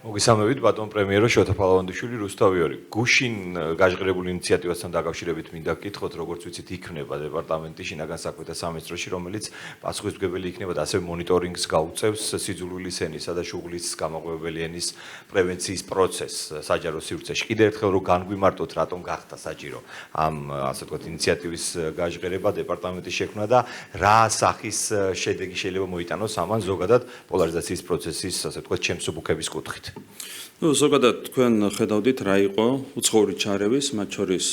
მოგესალმებით ბატონ პრემიერო შოთა ფალავანდიშვილი რუსთავიორი. გუშინ გაჟღერებული ინიციატივასთან დაკავშირებით მინდა გკითხოთ, როგორც ვიცით, იქნება დეპარტამენტი შინაგან საქმეთა სამინისტროში, რომელიც პასუხისმგებელი იქნება და ასევე მონიტორინგს გაუწევს სიძულვილის ენისა და შუღლის გამაღვევებელი ენის პრევენციის პროცესს საჯარო სივრცეში. კიდევ ერთხელ რომ განგვიმარტოთ, რატომ გახდა საჭირო ამ ასე ვთქვათ ინიციატივის გაჟღერება, დეპარტამენტის შექმნა და რა სახის შედეგი შეიძლება მოიტანოს ამან ზოგადად პოლარიზაციის პროცესის ასე ვთქვათ შემსუბუქების კუთხით. ზოგადად თქვენ ხედავდით რა იყო უცხოური ჩარევის, მათ შორის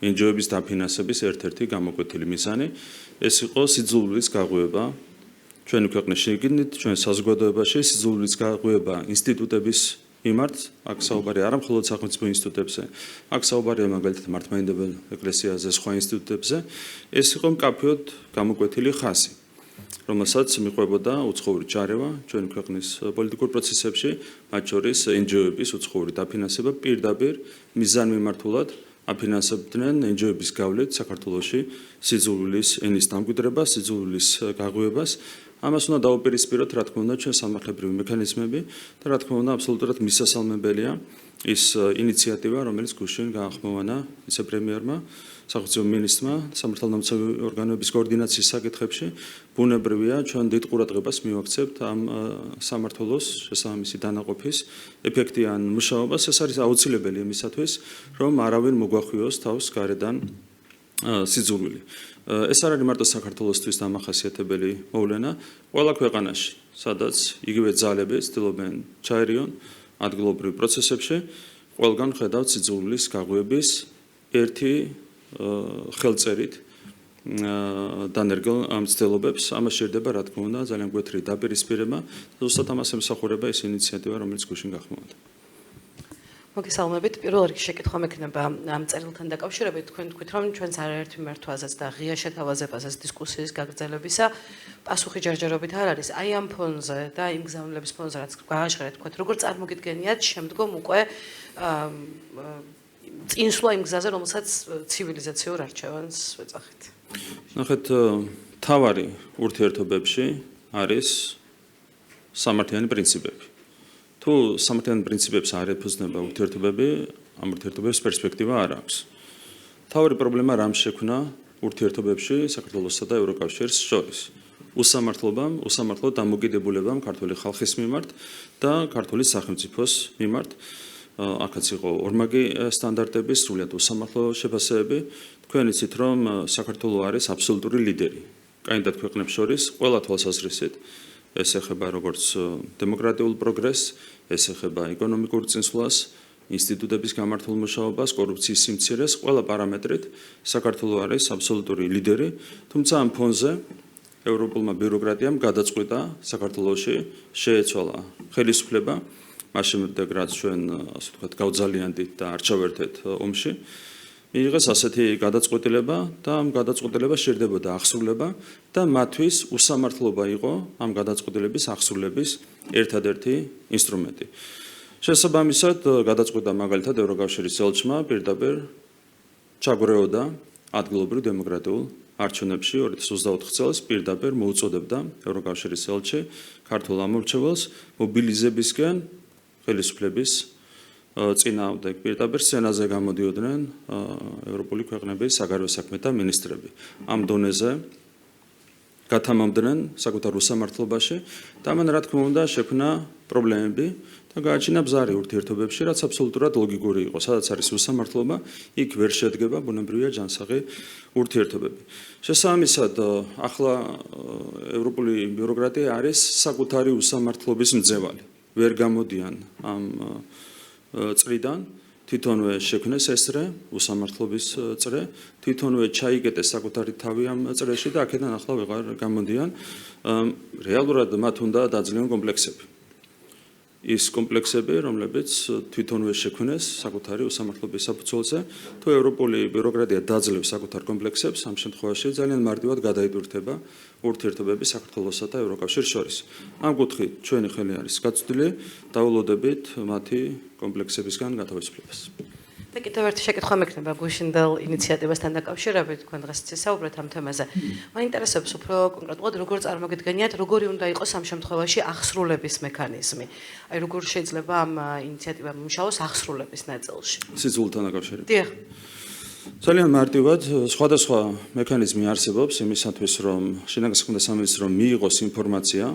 NGO-ების დაფინანსების ერთ-ერთი გამოკვეთილი მიზანი. ეს იყო სიძულვილის გაღვივა ჩვენი ქვეყნის შიგნით, ჩვენ საზოგადოებაში სიძულვილის გაღვივა ინსტიტუტების მიმართ, აქ საუბარი არა მხოლოდ სახელმწიფო ინსტიტუტებზე, აქ საუბარია მაგალითად მართლმადიდებელ ეკლესიაზე, სხვა ინსტიტუტებზე, ეს იყო მკაფიოდ გამოკვეთილი ხაზი, რომელსაც მიყვებოდა უცხოური ჩარევა ჩვენი ქვეყნის პოლიტიკურ პროცესებში, მათ შორის NGO-ების უცხოური დაფინანსება პირდაპირ მიზანმიმართულად აფინანსებდნენ NGO-ების გავლით საქართველოში სიძულვილის ენის დამკვიდრებას, სიძულვილის გაღვივებას. ამას უნდა დავუპირისპიროთ, რა თქმა უნდა, ჩვენ სამართლებრივი მექანიზმები და რა თქმა უნდა, აბსოლუტურად მისასალმებელია ის ინიციატივა, რომელიც გუშინ გაახმოვანა ვიცე-პრემიერმა, სახელმწიფო მინისტრმა სამართალდამცავი ორგანოების კოორდინაციის საკითხებში. ბუნებრივია, ჩვენ დიდ ყურადღებას მივაქცევთ ამ სამმართველოს შესაბამისი დანაყოფის ეფექტიან მუშაობას. ეს არის აუცილებელი იმისათვის, რომ არავინ მოგვახვიოს თავს გარედან სიძულვილი. ეს არ არის მარტო საქართველოსთვის დამახასიათებელი მოვლენა, ყველა ქვეყანაში, სადაც იგივე ძალები ცდილობენ ჩაერიონ ადგილობრივ პროცესებში, ყველგან ხედავთ სიძულვილის გაღვივების ერთი ხელწერით დანერგილ ამ ცდილობებს. ამას შეიძლება, რა თქმა უნდა, ძალიან მკვეთრი დაპირისპირება, ზუსტად ამას ემსახურება ეს ინიციატივა, რომელიც გუშინ გახმოვანდა. მოგესალმებით. პირველ რიგში შეკითხვა მექნება ამ წერილთან დაკავშირებით. თქვენ თქვით, რომ ჩვენს არაერთი მართვაზეც და ღია შეთავაზებაზეც დისკუსიის გაგრძელებისა პასუხი ჯერჯერობით არ არის. აი ამ ფონზე და იმ გზავნილების ფონზე, რაც გააჟღერეთ, თქვენ როგორ წარმოგიდგენიათ შემდგომ უკვე წინსვლა იმ გზაზე, რომელსაც ცივილიზაციურ არჩევანს ვეძახით. ნახეთ, თავარი ურთიერთობებში არის სამართლიანი პრინციპები. თუ სამართლიან პრინციპებს არ ეფუძნება ურთიერთობები, ამ ურთიერთობების პერსპექტივა არ აქვს. თავარი პრობლემა რამ შექმნა ურთიერთობებში საქართველოსა და ევროკავშირის შორის. უსამართლო დამოკიდებულებამ ქართული ხალხის მიმართ და ქართული სახელმწიფოს მიმართ. აქაც იყო ორმაგი სტანდარტები, სრულიად უსამართლო შეფასებები. თქვენ იცით, რომ საქართველო არის აბსოლუტური ლიდერი კანდიდატ ქვეყნებს შორის ყველა თვალსაზრისით. ეს ეხება როგორც დემოკრატიულ პროგრესს, ეს ეხება ეკონომიკურ წინსვლას, ინსტიტუტების გამართულ მუშაობას, კორუფციის სიმცირეს, ყველა პარამეტრით საქართველო არის აბსოლუტური ლიდერი, თუმცა ამ ფონზე ევროპულმა ბიუროკრატიამ გადაწყვიტა საქართველოში შეეცვალა ხელისუფლება, მას შემდეგ რაც ჩვენ ასე ვთქვათ გავძალიანდით და არჩევერთეთ ომში. მიიღეს ასეთი გადაწყვეტილება და ამ გადაწყვეტილებას სჭირდებოდა აღსრულება და მათთვის უსამართლობა იყო ამ გადაწყვეტილების აღსრულების ერთადერთი ინსტრუმენტი. შესაბამისად, გადაწყვეტა მაგალითად ევროკავშირის ელჩმა პირდაპირ ჩაგვრეოდა ადგილობრივ დემოკრატიულ არჩევნებში 2024 წელს პირდაპირ მოუწოდებდა ევროკავშირის ელჩი ქართულ ამორჩეველს მობილიზებისკენ ხელისუფლების წინააღმდეგ პირდაპირ სცენაზე გამოდიოდნენ ევროპული ქვეყნების საგარეო საქმეთა მინისტრები. ამ დონეზე გათამამდნენ საკუთარ უსამართლობაში და ამან რა თქმა უნდა შექმნა პრობლემები და გააჩინა ბზარი ურთიერთობებში, რაც აბსოლუტურად ლოგიკური იყო. სადაც არის უსამართლობა, იქ ვერ შედგება ბუნებრივია ჯანსაღი ურთიერთობები. შესაბამისად, ახლა ევროპული ბიუროკრატია არის საკუთარი უსამართლობის მძევალი. ვერ გამოდიან ამ წრიდან თვითონვე შექმნეს ეს წრე, უსამართლობის წრე, თვითონვე ჩაიგეტეს საკუთარი თავი ამ წრეში და აქედან ახლა ვეღარ გამოდიან. რეალურად მათ უნდა დაძლევონ კომპლექსები. ის კომპლექსები, რომლებიც თვითონვე შექმნეს საკუთარი უსამართლობის საფუძველზე, თუ ევროპული ბიუროკრატია დაძლევს საკუთარ კომპლექსებს, ამ შემთხვევაში ძალიან მარტივად გადაიტვირთება ურთიერთობები საქართველოსა და ევროკავშირის შორის. ამ კუთხით ჩვენი ხელი არის გაწვდილი, დაულოდებით მათი კომპლექსებისგან გათავისუფლებას. და კიდევ ერთი შეკითხვა მექნება გუშინდელ ინიციატივასთან დაკავშირებით, თქვენ დღეს ისაუბრეთ ამ თემაზე. მაინტერესებს უფრო კონკრეტულად როგორ წარმოგიდგენიათ, როგორი უნდა იყოს ამ შემთხვევაში აღსრულების მექანიზმი. აი როგორ შეიძლება ამ ინიციატივამ მუშაოს აღსრულების ნაწილში. სიძულთან დაკავშირებით. დიახ. ძალიან მარტივად სხვადასხვა მექანიზმი არსებობს იმისათვის, რომ შინაგან საქმეთა სამინისტრომ მიიღოს ინფორმაცია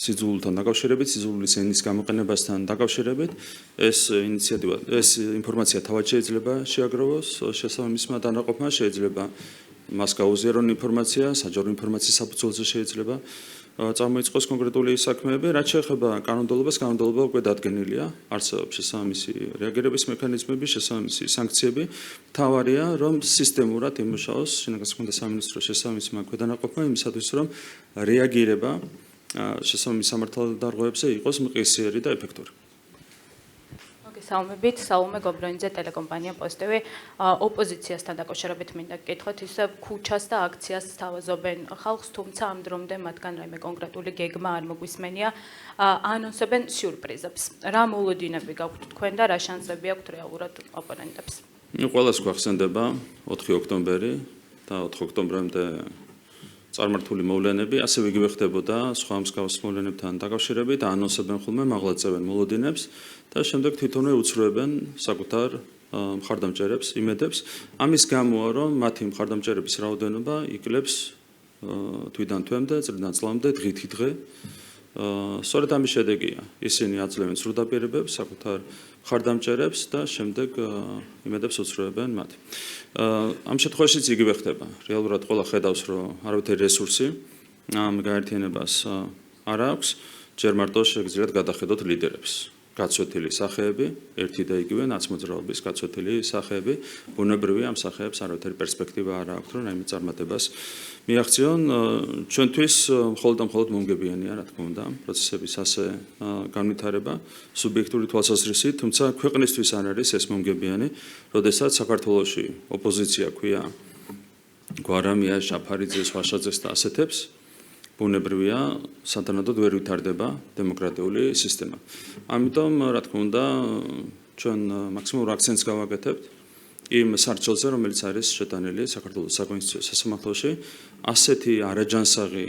სიძულთან დაკავშირებით, სიძულის ენის გამოყენებასთან დაკავშირებით, ეს ინიციატივა, ეს ინფორმაცია თავად შეიძლება შეაგროვოს შესაბამისმა დანაყოფმა, შეიძლება მას გაუზიარონ ინფორმაცია, საჯარო ინფორმაციის საფუძველზე შეიძლება წარმოიწყოს კონკრეტული საქმეები, რაც შეეხება კანონმდებლობას, კანონმდებლობა უკვე დადგენილია, არსებობს შესაბამისი რეაგირების მექანიზმები, შესაბამისი სანქციები. მთავარია, რომ სისტემურად იმუშაოს შინაგან საქმეთა სამინისტროს შესაბამისმა ქვედანაყოფმა იმისათვის, რომ რეაგირება შესაბამის სამართალდარღვევებზე იყოს მყისიერი და ეფექტური. მოგესალმებით, საუმე გობრონიძე, ტელეკომპანია პოსტივი. ოპოზიციასთან დაკავშირებით მინდა გკითხოთ, ისე ქუჩას და აქციას სთავაზობენ ხალხს, თუმცა ამ დრომდე მათგან რაიმე კონკრეტული გეგმა არ მოგვისმენია. ანონსებენ სიურპრიზებს. რა მოლოდინები გაქვთ თქვენ და რა შანსები აქვთ რეალურად ოპონენტებს? ყველას გვახსენდება 4 ოქტომბერი და 4 ოქტომბრამდე წარმართული მოვლენები, ასევე იგივე ხდებოდა სხვა მსგავს მოვლენებთან დაკავშირებით, ანონსებენ ხოლმე, მაღლა წევენ მოლოდინებს და შემდეგ თვითონვე უცრუებენ საკუთარ მხარდამჭერებს, იმედებს. ამის გამოა, რომ მათი მხარდამჭერების რაოდენობა იკლებს თვიდან თვემდე, წლიდან წლამდე, დღითი დღე. სწორედ ამის შედეგია. ისინი აძლევენ სრუდაპირებებს, საკუთარ მხარდამჭერებს და შემდეგ იმედებს უცრუებენ მათ. ამ შემთხვევაშიც იგივე ხდება. რეალურად ყველა ხედავს, რომ არავითარი რესურსი ამ გაერთიანებას არ აქვს, ჯერ მარტო შეგიძლიათ გადახედოთ ლიდერებს. გაცვეთილი სახეები, ერთი და იგივე ნაცმოძრაობის გაცვეთილი სახეები, ბუნებრივია ამ სახეებს არავითარი პერსპექტივა არ აქვს, რომ რაიმე წარმატებას მიაღწიონ. ჩვენთვის მხოლოდ და მხოლოდ მომგებიანია, რა თქმა უნდა, პროცესების ასე განვითარება, სუბიექტური თვალსაზრისით, თუმცა ქვეყნისთვის არ არის ეს მომგებიანი, როდესაც საქართველოში ოპოზიცია ქვია გვარამია, შაფარიძეს, ვაშაძეს და ასეთებს, ბუნებრივია, სათანადოდ ვერ ვითარდება დემოკრატიული სისტემა. ამიტომ, რა თქმა უნდა, ჩვენ მაქსიმალურ აქცენტს გავაკეთებთ იმ სარჩელზე, რომელიც არის შეტანილი საქართველოს საკონსტიტუციო სასამართლოში, ასეთი არაჯანსაღი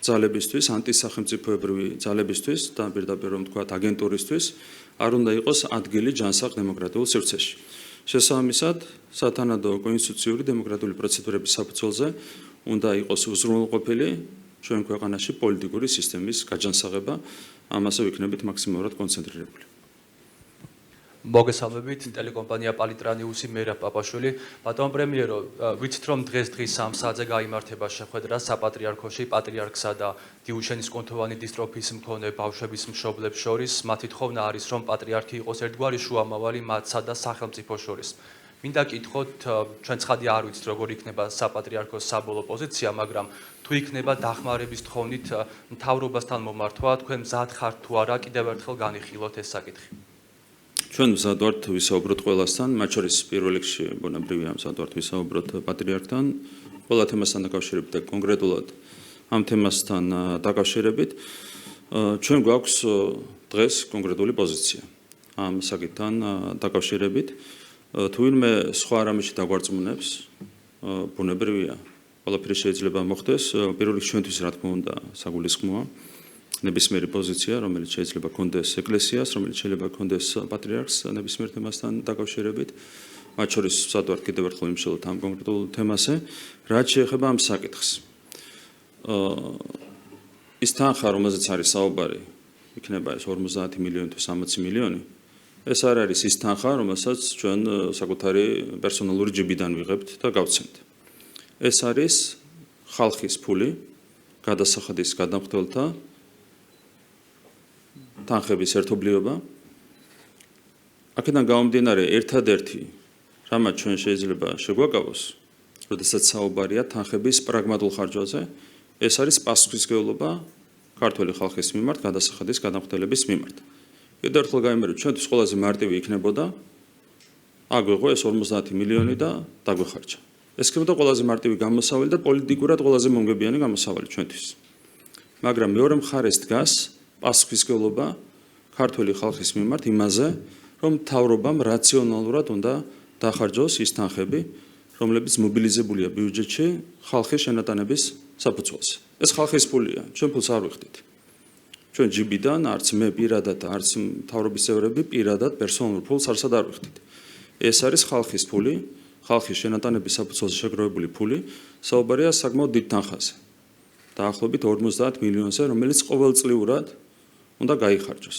ძალებისთვის, ანტისახელმწიფოებრივი ძალებისთვის და პირდაპირ რომ თქვათ აგენტურისთვის არ უნდა იყოს ადგილი ჯანსაღ დემოკრატიულ სივრცეში. შესაბამისად, სათანადო კონსტიტუციური დემოკრატიული პროცედურების საფუძველზე უნდა იყოს უზრუნველყოფილი ჩვენ ქვეყანაში პოლიტიკური სისტემის გაჯანსაღება, ამაზე ვიქნებით მაქსიმალურად კონცენტრირებული. მოგესალმებით, ტელეკომპანია პალიტრანიუსი, მერაბ პაპაშვილი. ბატონ პრემიერო, ვიცით რომ დღეს 3 საათზე გაიმართება შეხვედრა საპატრიარქოში პატრიარქსა და დიუშენის კუნთოვანი დისტროფიის მქონე ბავშვების მშობლებს შორის. მათი თხოვნა არის, რომ პატრიარქი იყოს ერთგვარი შუამავალი მათსა და სახელმწიფოს შორის. მინდა კითხოთ, ჩვენ ცხადი არ ვიცით როგორ იქნება საპატრიარქოს საბოლოო პოზიცია, მაგრამ თუ იქნება დახმარების თხოვნით მთავრობასთან მომართვა, თქვენ მზად ხართ თუ არა, კიდევ ერთხელ განიხილოთ ეს საკითხი. ჩვენ მზად ვართ ვისაუბროთ ყველასთან, მათ შორის პირველ რიგში ბუნებრივია მზად ვართ ვისაუბროთ პატრიარქთან, ყველა თემასთან დაკავშირებით და კონკრეტულად ამ თემასთან დაკავშირებით. ჩვენ გვაქვს დღეს კონკრეტული პოზიცია ამ საკითხთან დაკავშირებით. თუ ვინმე სხვა რამეში დაგვარწმუნებს, ბუნებრივია, ყველაფერი შეიძლება მოხდეს. პირველ რიგში ჩვენთვის რა თქმა უნდა საგულისხმოა ნებისმიერი პოზიცია, რომელიც შეიძლება გქონდეს ეკლესიას, რომელიც შეიძლება გქონდეს პატრიარქს ნებისმიერ თემასთან დაკავშირებით. მათ შორის მზად ვართ კიდევ ერთხელ ვიმსჯელოთ ამ კონკრეტულ თემაზე, რაც შეეხება ამ საკითხს. ის თანხა, რომელზეც არის საუბარი, იქნება ეს 50 მილიონი თუ 60 მილიონი. ეს არ არის ის თანხა, რომელსაც ჩვენ საკუთარი პერსონალური ჯიბიდან ვიღებთ და გავცემთ. ეს არის ხალხის ფული, გადასახადის გადამხდელთა თანხების ერთობლიობა. აქედან გამომდინარე, ერთადერთი რამაც ჩვენ შეიძლება შეგვაკავოს, როდესაც საუბარია თანხების პრაგმატულ ხარჯვაზე, ეს არის პასუხისმგებლობა ქართველი ხალხის მიმართ, გადასახადის გადამხდელების მიმართ. კიდევ ერთხელ გამიმეორებ, ჩვენთვის ყველაზე მარტივი იქნებოდა აგვეღო ეს 50 მილიონი და დაგვეხარჯა. ეს იქნებოდა ყველაზე მარტივი გამოსავალი და პოლიტიკურად ყველაზე მომგებიანი გამოსავალი ჩვენთვის. მაგრამ მეორე მხარეს დგას პასუხისმგებლობა ქართველი ხალხის მიმართ იმაზე, რომ მთავრობამ რაციონალურად უნდა დახარჯოს ის თანხები, რომლებიც მობილიზებულია ბიუჯეტში ხალხის შენატანების საფუძველზე. ეს ხალხის ფულია, ჩვენ ფულს არ ვიხდით. ჩვენ ჯიბიდან არც მე პირადად, არც მთავრობის წევრები პირადად პერსონალურ ფულს არსად არ ვიხდით. ეს არის ხალხის ფული, ხალხის შენატანების საფუძველზე შეგროვებული ფული, საუბარია საკმაოდ დიდ თანხაზე. დაახლოებით 50 მილიონზე, რომელიც ყოველწლიურად უნდა გაიხარჯოს.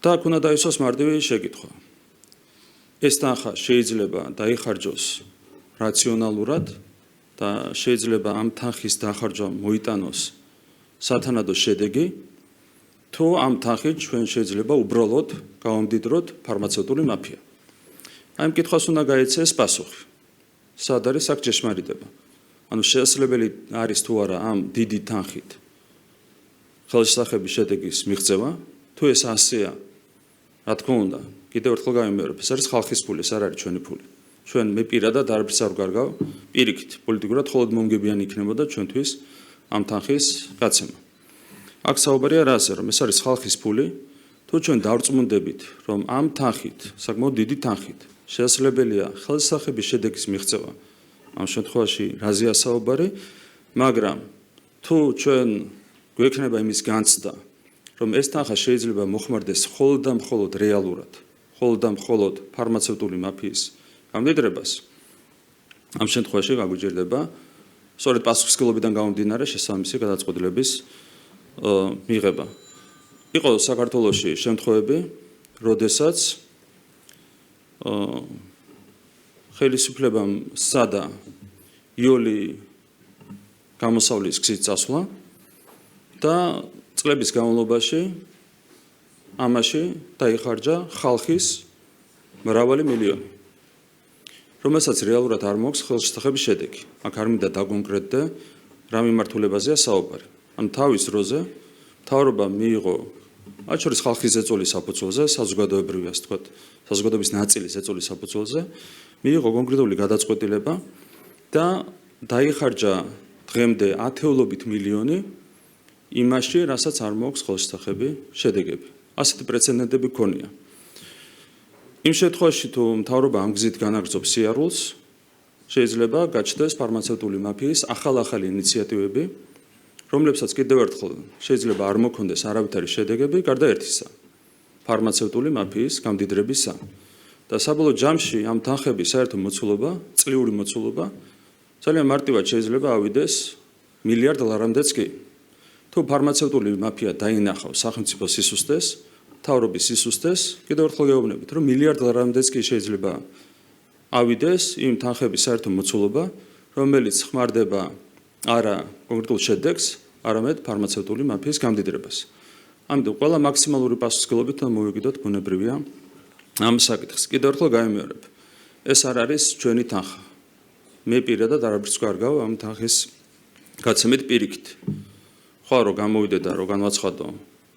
და აქ უნდა დაისვას მარტივი შეკითხვა. ეს თანხა შეიძლება დაიხარჯოს რაციონალურად და შეიძლება ამ თანხის დახარჯვა მოიტანოს სათანადო შედეგი, თუ ამ თანხით ჩვენ შეიძლება უბრალოდ გავამდიდროთ ფარმაცევტული მაფია. აი ამ კითხვას უნდა გაეცეს პასუხი. სად არის აქ ჭეშმარიტება? ანუ შესაძლებელი არის თუ არა ამ დიდი თანხით ხელშესახების შედეგის მიღწევა, თუ ეს ასეა, რა თქმა უნდა, კიდევ ერთხელ გავიმეორებ, ეს არის ხალხის ფული, ეს არ არის ჩვენი ფული. ჩვენ მე პირადად არაფერს არ ვგარგავ, პირიქით, პოლიტიკურად მხოლოდ მომგებიანი იქნებოდა ჩვენთვის ამ თანხის გაცემა. აქ საუბარია რაზე, რომ ეს არის ხალხის ფული, თუ ჩვენ დავწმუნდებით, რომ ამ თანხით, საკმაოდ დიდი თანხით, შესაძლებელია ხელშესახების შედეგის მიღწევა, ამ შემთხვევაში რაზეა საუბარი, მაგრამ თუ ჩვენ გვექნება იმის განცდა, რომ ეს თანხა შეიძლება მოხმარდეს მხოლოდ და მხოლოდ რეალურად, მხოლოდ და მხოლოდ ფარმაცევტული მაფიის გამდიდრებას, ამ შემთხვევაში გაგვიჭირდება სწორედ პასუხისმგებლობიდან გამომდინარე შესაბამისი გადაწყვეტილების მიღება. იყო საქართველოში შემთხვევები, როდესაც ხელისუფლებამ სცადა იოლი გამოსავლის გზით წასვლა და წლების განმავლობაში ამაში დაიხარჯა ხალხის მრავალი მილიონი, რომელსაც რეალურად არ მოაქვს ხელშესახების შედეგი. აქ არ მინდა დაკონკრეტდე რა მიმართულებაზეა საუბარი. ანუ თავის დროზე მთავრობა მიიღო მათ შორის ხალხის ზეწოლის საფუძველზე, საზოგადოებრივი, ასე ვთქვათ, საზოგადოების ნაწილის ზეწოლის საფუძველზე მიიღო კონკრეტული გადაწყვეტილება და დაიხარჯა დღემდე ათეულობით მილიონი იმაში, რასაც არ მოაქვს ხელშესახები შედეგები. ასეთი პრეცედენტები ქონია. იმ შემთხვევაში, თუ მთავრობა ამ გზით განაგრძობს სიარულს, შეიძლება გაჩნდეს ფარმაცევტული მაფიის ახალ-ახალი ინიციატივები, რომლებსაც კიდევ ერთხელ შეიძლება არ მოქონდეს არავითარი შედეგები, გარდა ერთისა, ფარმაცევტული მაფიის გამდიდრებისა. და საბოლოო ჯამში ამ თანხების საერთო მოცულობა, წლიური მოცულობა ძალიან მარტივად შეიძლება ავიდეს მილიარდ ლარამდეც კი. თუ ფარმაცევტული მაფია დაინახავს სახელმწიფო სისუსტეს, მთავრობის სისუსტეს, კიდევ ერთხელ გეუბნებით, რომ მილიარდ ლარამდეც კი შეიძლება ავიდეს იმ თანხების საერთო მოცულობა, რომელიც ხმარდება არა კონკრეტულ შედეგს, არამედ ფარმაცევტული მაფიის გამდიდრებას. ამიტომ ყველა მაქსიმალური პასუხისმგებლობით უნდა მოვეკიდოთ ბუნებრივია ამ საკითხს. კიდევ ერთხელ გავიმეორებ, ეს არ არის ჩვენი თანხა. მე პირადად არაფერს ვგარგავ ამ თანხის გაცემით პირიქით. ხო რომ გამოვიდე და რომ განვაცხადო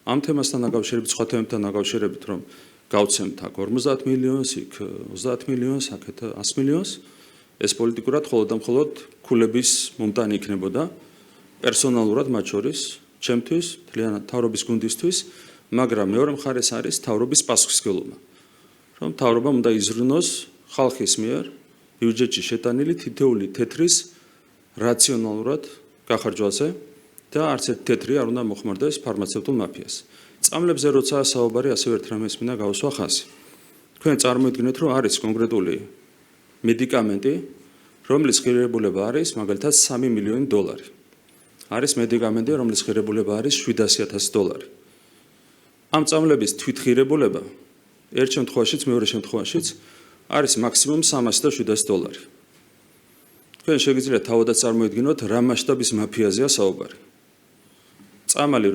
ამ თემასთან დაკავშირებით, სხვა თემებთან დაკავშირებით, რომ გავცემთ აქ 50 მილიონს, იქ 30 მილიონს, აქეთ 100 მილიონს, ეს პოლიტიკურად მხოლოდ და მხოლოდ ქულების მომტანი იქნებოდა პერსონალურად მათ შორის, ჩემთვის, მთლიანად თავრობის გუნდისთვის, მაგრამ მეორე მხარეს არის თავრობის პასუხისმგებლობა. რომ თავრობამ უნდა იზრუნოს ხალხის მიერ ბიუჯეტში შეტანილი თითოეული თეთრის რაციონალურად გახარჯვაზე და არც ერთ თეთრი არ უნდა მოხმარდეს ფარმაცევტულ მაფიას. წამლებზე როცა საუბარი, ასევე ერთ რამეს მინდა გავუსვა ხაზი. თქვენ წარმოიდგინეთ, რომ არის კონკრეტული მედიკამენტი, რომლის ღირებულება არის მაგალითად $3 მილიონი. არის მედიკამენტი, რომლის ღირებულება არის $700,000. ამ წამლების თვითღირებულება ერთ შემთხვევაშიც, მეორე შემთხვევაშიც არის მაქსიმუმ $300,000. თქვენ შეგიძლიათ თავადაც წარმოიდგინოთ, რა მასშტაბის მაფიაზეა საუბარი. წამალი,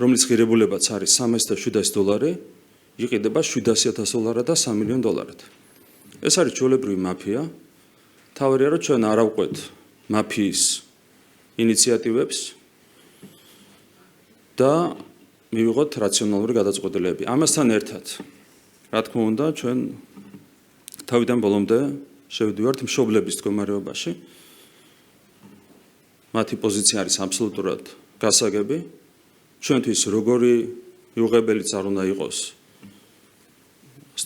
რომლის ღირებულებაც არის $300,000, იყიდება $700,000 და $3 მილიონად. ეს არის ჩვეულებრივი მაფია. თავარია, რომ ჩვენ არ ავყვეთ მაფიის ინიციატივებს და მივიღოთ რაციონალური გადაწყვეტილებები. ამასთან ერთად, რა თქმა უნდა, ჩვენ თავიდან ბოლომდე შევდივართ მშობლების მდგომარეობაში. მათი პოზიცია არის აბსოლუტურად გასაგები. ჩვენთვის როგორი მიუღებელიც არ უნდა იყოს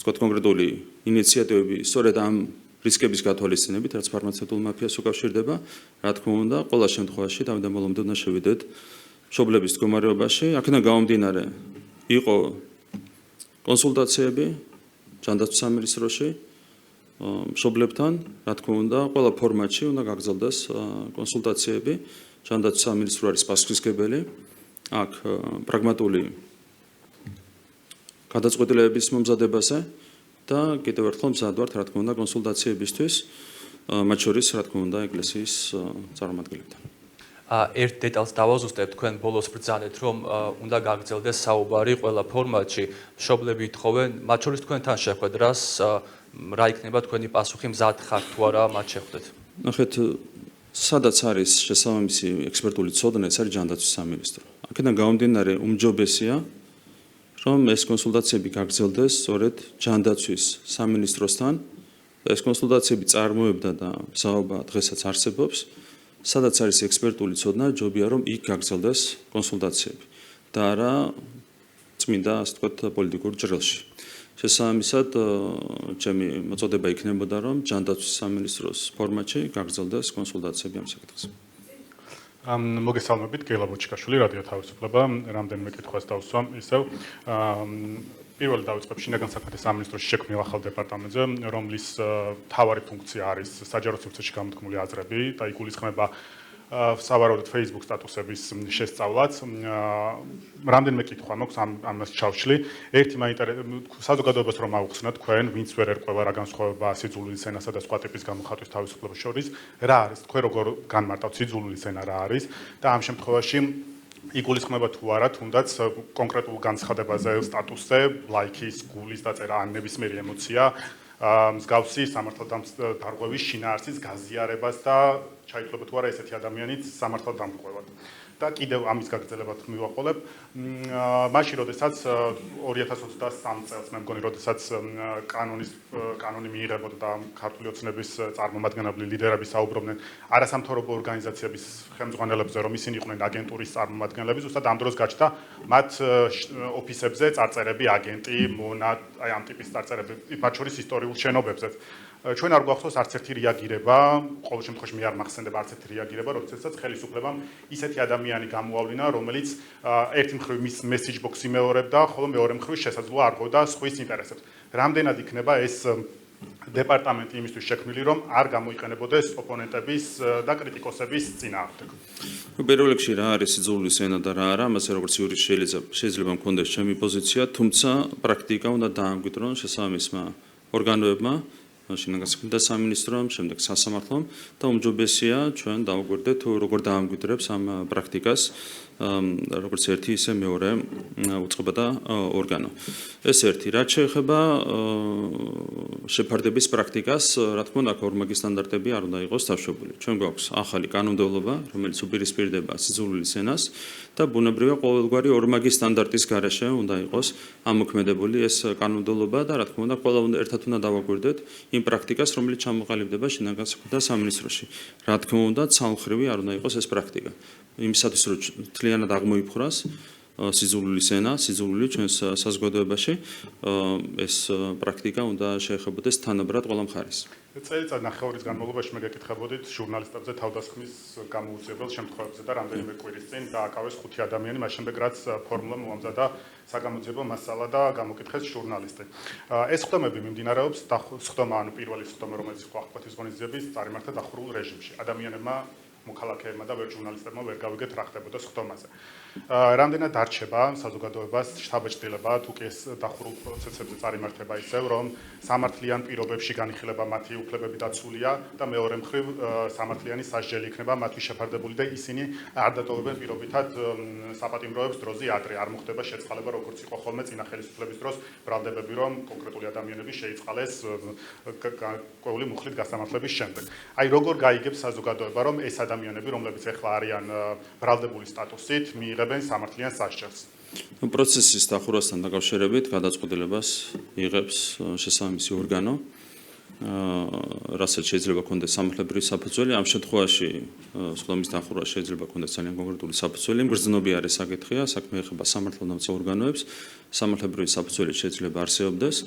ვთქვათ, კონკრეტული ინიციატივები სწორედ ამ რისკების გათვალისწინებით, რაც ფარმაცევტულ მაფიას უკავშირდება, რა თქმა უნდა, ყველა შემთხვევაში თავიდან ბოლომდე უნდა შევიდეთ მშობლების მდგომარეობაში. აქედან გამომდინარე, იყო კონსულტაციები ჯანდაცვის სამინისტროში მშობლებთან, რა თქმა უნდა, ყველა ფორმატში უნდა გაგრძელდეს კონსულტაციები. ჯანდაცვის სამინისტრო არის პასუხისმგებელი. აქ პრაგმატული გადაწყვეტილებების მომზადებაზე და კიდევ ერთხელ მზად ვართ, რა თქმა უნდა, კონსულტაციებისთვის, მათ შორის, რა თქმა უნდა, ეკლესიის წარმომადგენლებთან. ერთ დეტალს დავაზუსტებ, თქვენ ბოლოს ბრძანეთ, რომ უნდა გაგრძელდეს საუბარი ყველა ფორმატში, მშობლები ითხოვენ, მათ შორის თქვენთან შეხვედრას, რა იქნება თქვენი პასუხი, მზად ხართ თუ არა მათ შეხვდეთ? ნახეთ, სადაც არის შესაბამისი ექსპერტული ცოდნა, ეს არის ჯანდაცვის სამინისტრო. აქედან გამომდინარე, უმჯობესია, რომ ეს კონსულტაციები გაგრძელდეს სწორედ ჯანდაცვის სამინისტროსთან. ეს კონსულტაციები წარმოებდა და საუბა დღესაც არსებობს. სადაც არის ექსპერტული ცოდნა, ჯობია რომ იქ გაგრძელდეს კონსულტაციები და არა წმინდა, ასე ვთქვათ, პოლიტიკურ ჭრილში. შესაბამისად, ჩემი მოწოდება იქნებოდა, რომ ჯანდაცვის სამინისტროს ფორმატში გაგრძელდეს კონსულტაციები ამ საკითხზე. მოგესალმებით, გელა ბოჩიკაშვილი, რადიო თავისუფლება, რამდენიმე კითხვას დავსვამ ისევ. პირველი დავიწყებ შინაგან საქმეთა სამინისტროში შექმნილ ახალ დეპარტამენტზე, რომლის მთავარი ფუნქცია არის საჯარო სივრცეში გამოთქმული აზრები და იგულისხმება სავარაუდოდ Facebook სტატუსების შესწავლაც. რამდენიმე კითხვა მაქვს ამას ჩავშლი. ერთი საზოგადოებას რომ აუხსნათ თქვენ, ვინც ვერ ერკვევა რა განსხვავებაა სიძულვილის ენასა და სხვა ტიპის გამოხატვის თავისუფლებას შორის, რა არის, თქვენ როგორ განმარტავთ სიძულვილის ენა რა არის და ამ შემთხვევაში იგულისხმება თუ არა, თუნდაც კონკრეტულ განცხადებაზე, სტატუსზე, ლაიქის, გულის დაწერა ან ნებისმიერი ემოცია, მსგავსი სამართალდამცავების შინაარსის გაზიარებას და ჩაითვლება თუ არა ესეთი ადამიანიც სამართალდამცავად. და კიდევ ამის გაგრძელებად მივაყოლებ. მაშინ, როდესაც 2023 წელს, მე მგონი, როდესაც კანონი მიიღებოდა და ქართული ოცნების წარმომადგენლები ლიდერები საუბრობდნენ არასამთავრობო ორგანიზაციების ხელმძღვანელებზე, რომ ისინი იყვნენ აგენტურის წარმომადგენლები, ზუსტად ამ დროს გაჩნდა მათ ოფისებზე წარწერები აგენტი, მონა, აი ამ ტიპის წარწერები, მათ შორის ისტორიულ შენობებზეც. ჩვენ არ გვახსოვს არც ერთი რეაგირება, ყოველ შემთხვევაში მე არ მახსენდება არც ერთი რეაგირება, როდესაც ხელისუფლებამ ისეთი ადამიანი გამოავლინა, რომელიც ერთი მხრივ მის მესეჯ ბოქსი მეორებდა, ხოლო მეორე მხრივ შესაძლოა არგოდა სხვის ინტერესებს. რამდენად იქნება ეს დეპარტამენტი იმისთვის შექმნილი, რომ არ გამოიყენებოდეს ოპონენტების და კრიტიკოსების წინააღმდეგ? პირველ რიგში რა არის სიძულვილის ენა და რა არა, ამაზე როგორც იურისტ შეიძლება მქონდეს ჩემი პოზიცია, თუმცა პრაქტიკა უნდა დაამკვიდრონ შესაბამისმა ორგანოებმა, შინაგან საქმეთა სამინისტრომ, შემდეგ სასამართლომ და უმჯობესია ჩვენ დავუკვირდეთ თუ როგორ დაამკვიდრებს ამ პრაქტიკას როგორც ერთი ისე მეორე უწყება და ორგანო. ეს ერთი, რაც შეეხება შეფარდების პრაქტიკას, რა თქმა უნდა, ორმაგი სტანდარტები არ უნდა იყოს თავშობილი. ჩვენ გვაქვს ახალი კანონმდებლობა, რომელიც უპირისპირდება სიძულვილის ენას და ბუნებრივია ყოველგვარი ორმაგი სტანდარტის გარეშე უნდა იყოს ამოქმედებული ეს კანონმდებლობა და რა თქმა უნდა, ყველა ერთად უნდა დავაკვირდეთ იმ პრაქტიკას, რომელიც ჩამოყალიბდება შინაგან საქმეთა სამინისტროში. რა თქმა უნდა, ცალმხრივი არ უნდა იყოს ეს პრაქტიკა. იმისათვის რომ თლიანად აღმოიფხვრას სიძულვილის ენა, სიძულვილი ჩვენს საზოგადოებაში, ეს პრაქტიკა უნდა შეეხებოდეს თანაბრად ყველა მხარეს. წელიწად ნახევრის განმავლობაში მე გეკითხებოდით ჟურნალისტებზე თავდასხმის გამოუწეველ შემთხვევებზე და რამდენიმე კვირის წინ დააკავეს 5 ადამიანი, მას შემდეგ რაც ფორმულა მოამზადა საგამოძიებო მასალა და გამოკითხეს ჟურნალისტი. ეს ხდომები მიმდინარეობს სხდომა, ანუ პირველი სხდომა, რომელიც ახლახეთის ღონისძიების წარიმართა დახურულ რეჟიმში. ადამიანებმა მოქალაქეებმა და ვერ ჟურნალისტებმა ვერ გავიგეთ რა ხდებოდა სხდომაზე. რამდენად დარჩება საზოგადოებას შთაბეჭდილება თუ კი ეს დახურულ პროცესებზე წარიმართება ისევ, რომ სამართლიან პირობებში განიხილება მათი უფლებები დაცულია და მეორე მხრივ სამართლიანი სასჯელი იქნება მათთვის შეფარდებული და ისინი არ დატოვებენ პირობითად საპატიმროებს დროზე ადრე. არ მოხდება შეწყალება როგორც იყო ხოლმე წინა ხელისუფლების დროს ბრალდებები, რომ კონკრეტული ადამიანები შეიწყალეს ყოველი მუხლით გასამართლების შემდეგ. აი როგორ გაიგებს საზოგადოება, რომ ეს ადამიანები, რომლებიც ახლა არიან ბრალდებული სტატუსით, მიიღებენ სამართლიან სასჯელს? პროცესის დახურვასთან დაკავშირებით გადაწყვეტილებას იღებს შესაბამისი ორგანო, რასაც შეიძლება ქონდეს სამართლებრივი საფუძველი. ამ შემთხვევაში სხდომის დახურვა შეიძლება ქონდეს ძალიან კონკრეტული საფუძველი. მგრძნობიარე საკითხია, საქმე ეხება სამართალდამცავ ორგანოებს, სამართლებრივი საფუძველი შეიძლება არსებობდეს.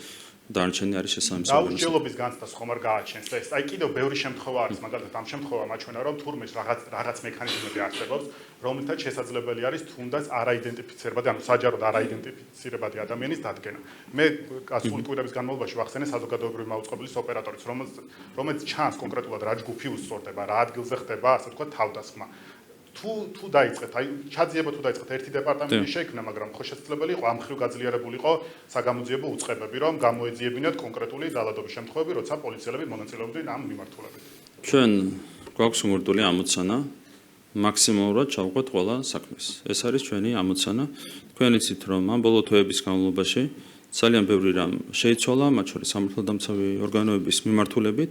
დანარჩენი არის შესაბამისი ორგანოს. დაუსჯელობის განცდას ხომ არ გააჩენს ეს. აი კიდევ ბევრი შემთხვევა არის, მაგალითად ამ შემთხვევამ აჩვენა, რომ თურმე რაღაც მექანიზმები არსებობს, რომლითაც შესაძლებელი არის თუნდაც არაიდენტიფიცირებადი, ანუ საჯაროდ არაიდენტიფიცირებადი ადამიანის დადგენა. მე გასული კვირების განმავლობაში ვახსენე საზოგადოებრივი მაუწყებლის ოპერატორიც, რომელიც ჩანს კონკრეტულად რა ჯგუფი უსწორდება, რა ადგილზე ხდება, ასე ვთქვათ, თავდასხმა. თუ დაიწყეთ, აი ჩაძიება თუ დაიწყეთ ერთი დეპარტამენტი შეიქმნა, მაგრამ ხო შესაძლებელი იყო ამ ხრივ გაძლიერებულიყო საგამოძიებო უწყებები, რომ გამოეძიებინათ კონკრეტული ძალადობის შემთხვევები, როცა პოლიციელები მონაწილეობდნენ ამ მიმართულებით. ჩვენ გვაქვს უმორთული ამოცანა მაქსიმალურად ჩავყვეთ ყველა საქმეს. ეს არის ჩვენი ამოცანა. თქვენ იცით, რომ ამ ბოლო თვეების განმავლობაში ძალიან ბევრი რამ შეიცვალა, მათ შორის სამართალდამცავი ორგანოების მიმართულებით.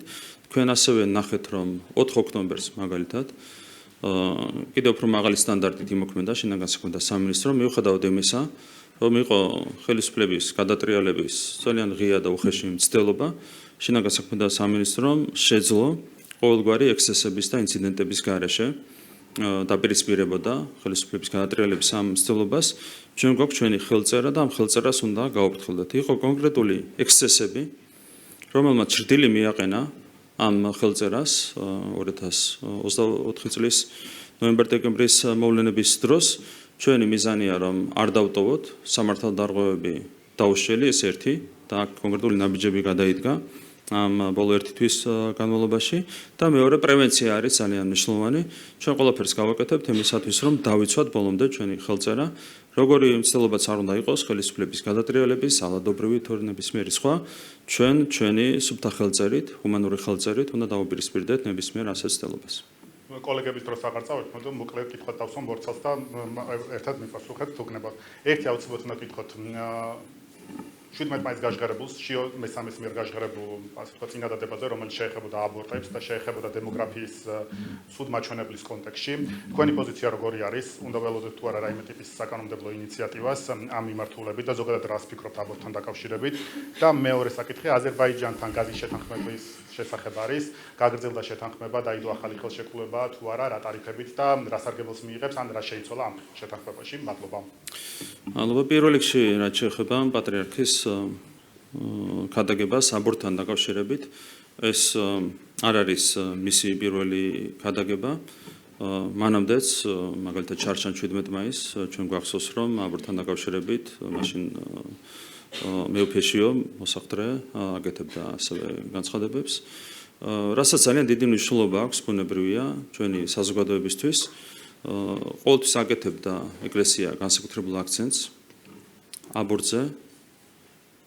თქვენ ასევე ნახეთ, რომ 4 ოქტომბერს მაგალითად კიდევ უფრო მაღალი სტანდარტით იმოქმედა შინაგან საქმეთა სამინისტრო, მიუხედავად იმისა, რომ იყო ხელისუფლების გადატრიალების ძალიან ღია და უხეში მცდელობა, შინაგან საქმეთა სამინისტრომ შეძლო ყოველგვარი ექსცესების და ინციდენტების გარეშე დაპირისპირებოდა ხელისუფლების გადატრიალების ამ მცდელობას. ჩვენ გვაქვს ჩვენი ხელწერა და ამ ხელწერას უნდა გაუფრთხილდეთ. იყო კონკრეტული ექსცესები, რომელმაც ჭრილი მიაყენა ამ ხელწერას 2024 წლის ნოემბერ-დეკემბრის მოვლენების დროს. ჩვენი მიზანია, რომ არ დავტოვოთ სამართალდარღვევები დაუშელი, ეს ერთი და კონკრეტული ნაბიჯები გადაიდგა ამ ბოლო ერთი თვის განმავლობაში და მეორე პრევენცია არის ძალიან მნიშვნელოვანი. ჩვენ ყველაფერს გავაკეთებთ იმისათვის, რომ დავიცვათ ბოლომდე ჩვენი ხელწერა, როგორი მცდელობაც არ უნდა იყოს ხელისუფლების გადატრიალების, ალადობრივი თუ ნებისმიერი სხვა, ჩვენი სუფთა ხელწერით, ჰუმანური ხელწერით უნდა დავუპირისპირდეთ ნებისმიერ ასეთ მცდელობას. კოლეგების დროს აღარ წავით, მაგრამ მოკლედ კითხვა დავსვამ ბორცალს და ერთად მიპასუხებთ თუ გნებავთ. ერთი აუცილებლად უნდა გითხოთ 17 მაისს გაჟღერებულს, მესამეს მიერ გაჟღერებულ, ასე ვთქვათ, წინადადებაზე, რომელიც შეეხებოდა აბორტებს და შეეხებოდა დემოგრაფიის სუდმაჩვენებლის კონტექსტში. თქვენი პოზიცია როგორი არის? უნდა ველოდოთ თუ არა რაიმე ტიპის საკანონმდებლო ინიციატივას ამ მიმართულებით და ზოგადად რას ფიქრობთ აბორტთან დაკავშირებით? და მეორე საკითხი, აზერბაიჯანთან გაზის შეთანხმების შესახებ არის, გაგრძელდა შეთანხმება, დაიდო ახალი ხელშეკრულება თუ არა, რა ტარიფებით და რა სარგებელს მიიღებს, ან რა შეიცვალა ამ შეთანხმებაში? მადლობა. მადლობა. პირველ რიგში რაც შეეხება პატრიარქის ქადაგებას აბორტთან დაკავშირებით, ეს არ არის მისი პირველი ქადაგება. მანამდეც, მაგალითად, ჩარჩან 17 მაისს ჩვენ გვახსოვს, რომ აბორტთან დაკავშირებით მაშინ მეუფეშიო მოსახდრე აკეთებდა ასევე განცხადებებს, რასაც ძალიან დიდი მნიშვნელობა აქვს, ბუნებრივია, ჩვენი საზოგადოებისთვის. ყოველთვის აკეთებდა ეკლესია განსაკუთრებულ აქცენტს აბორტზე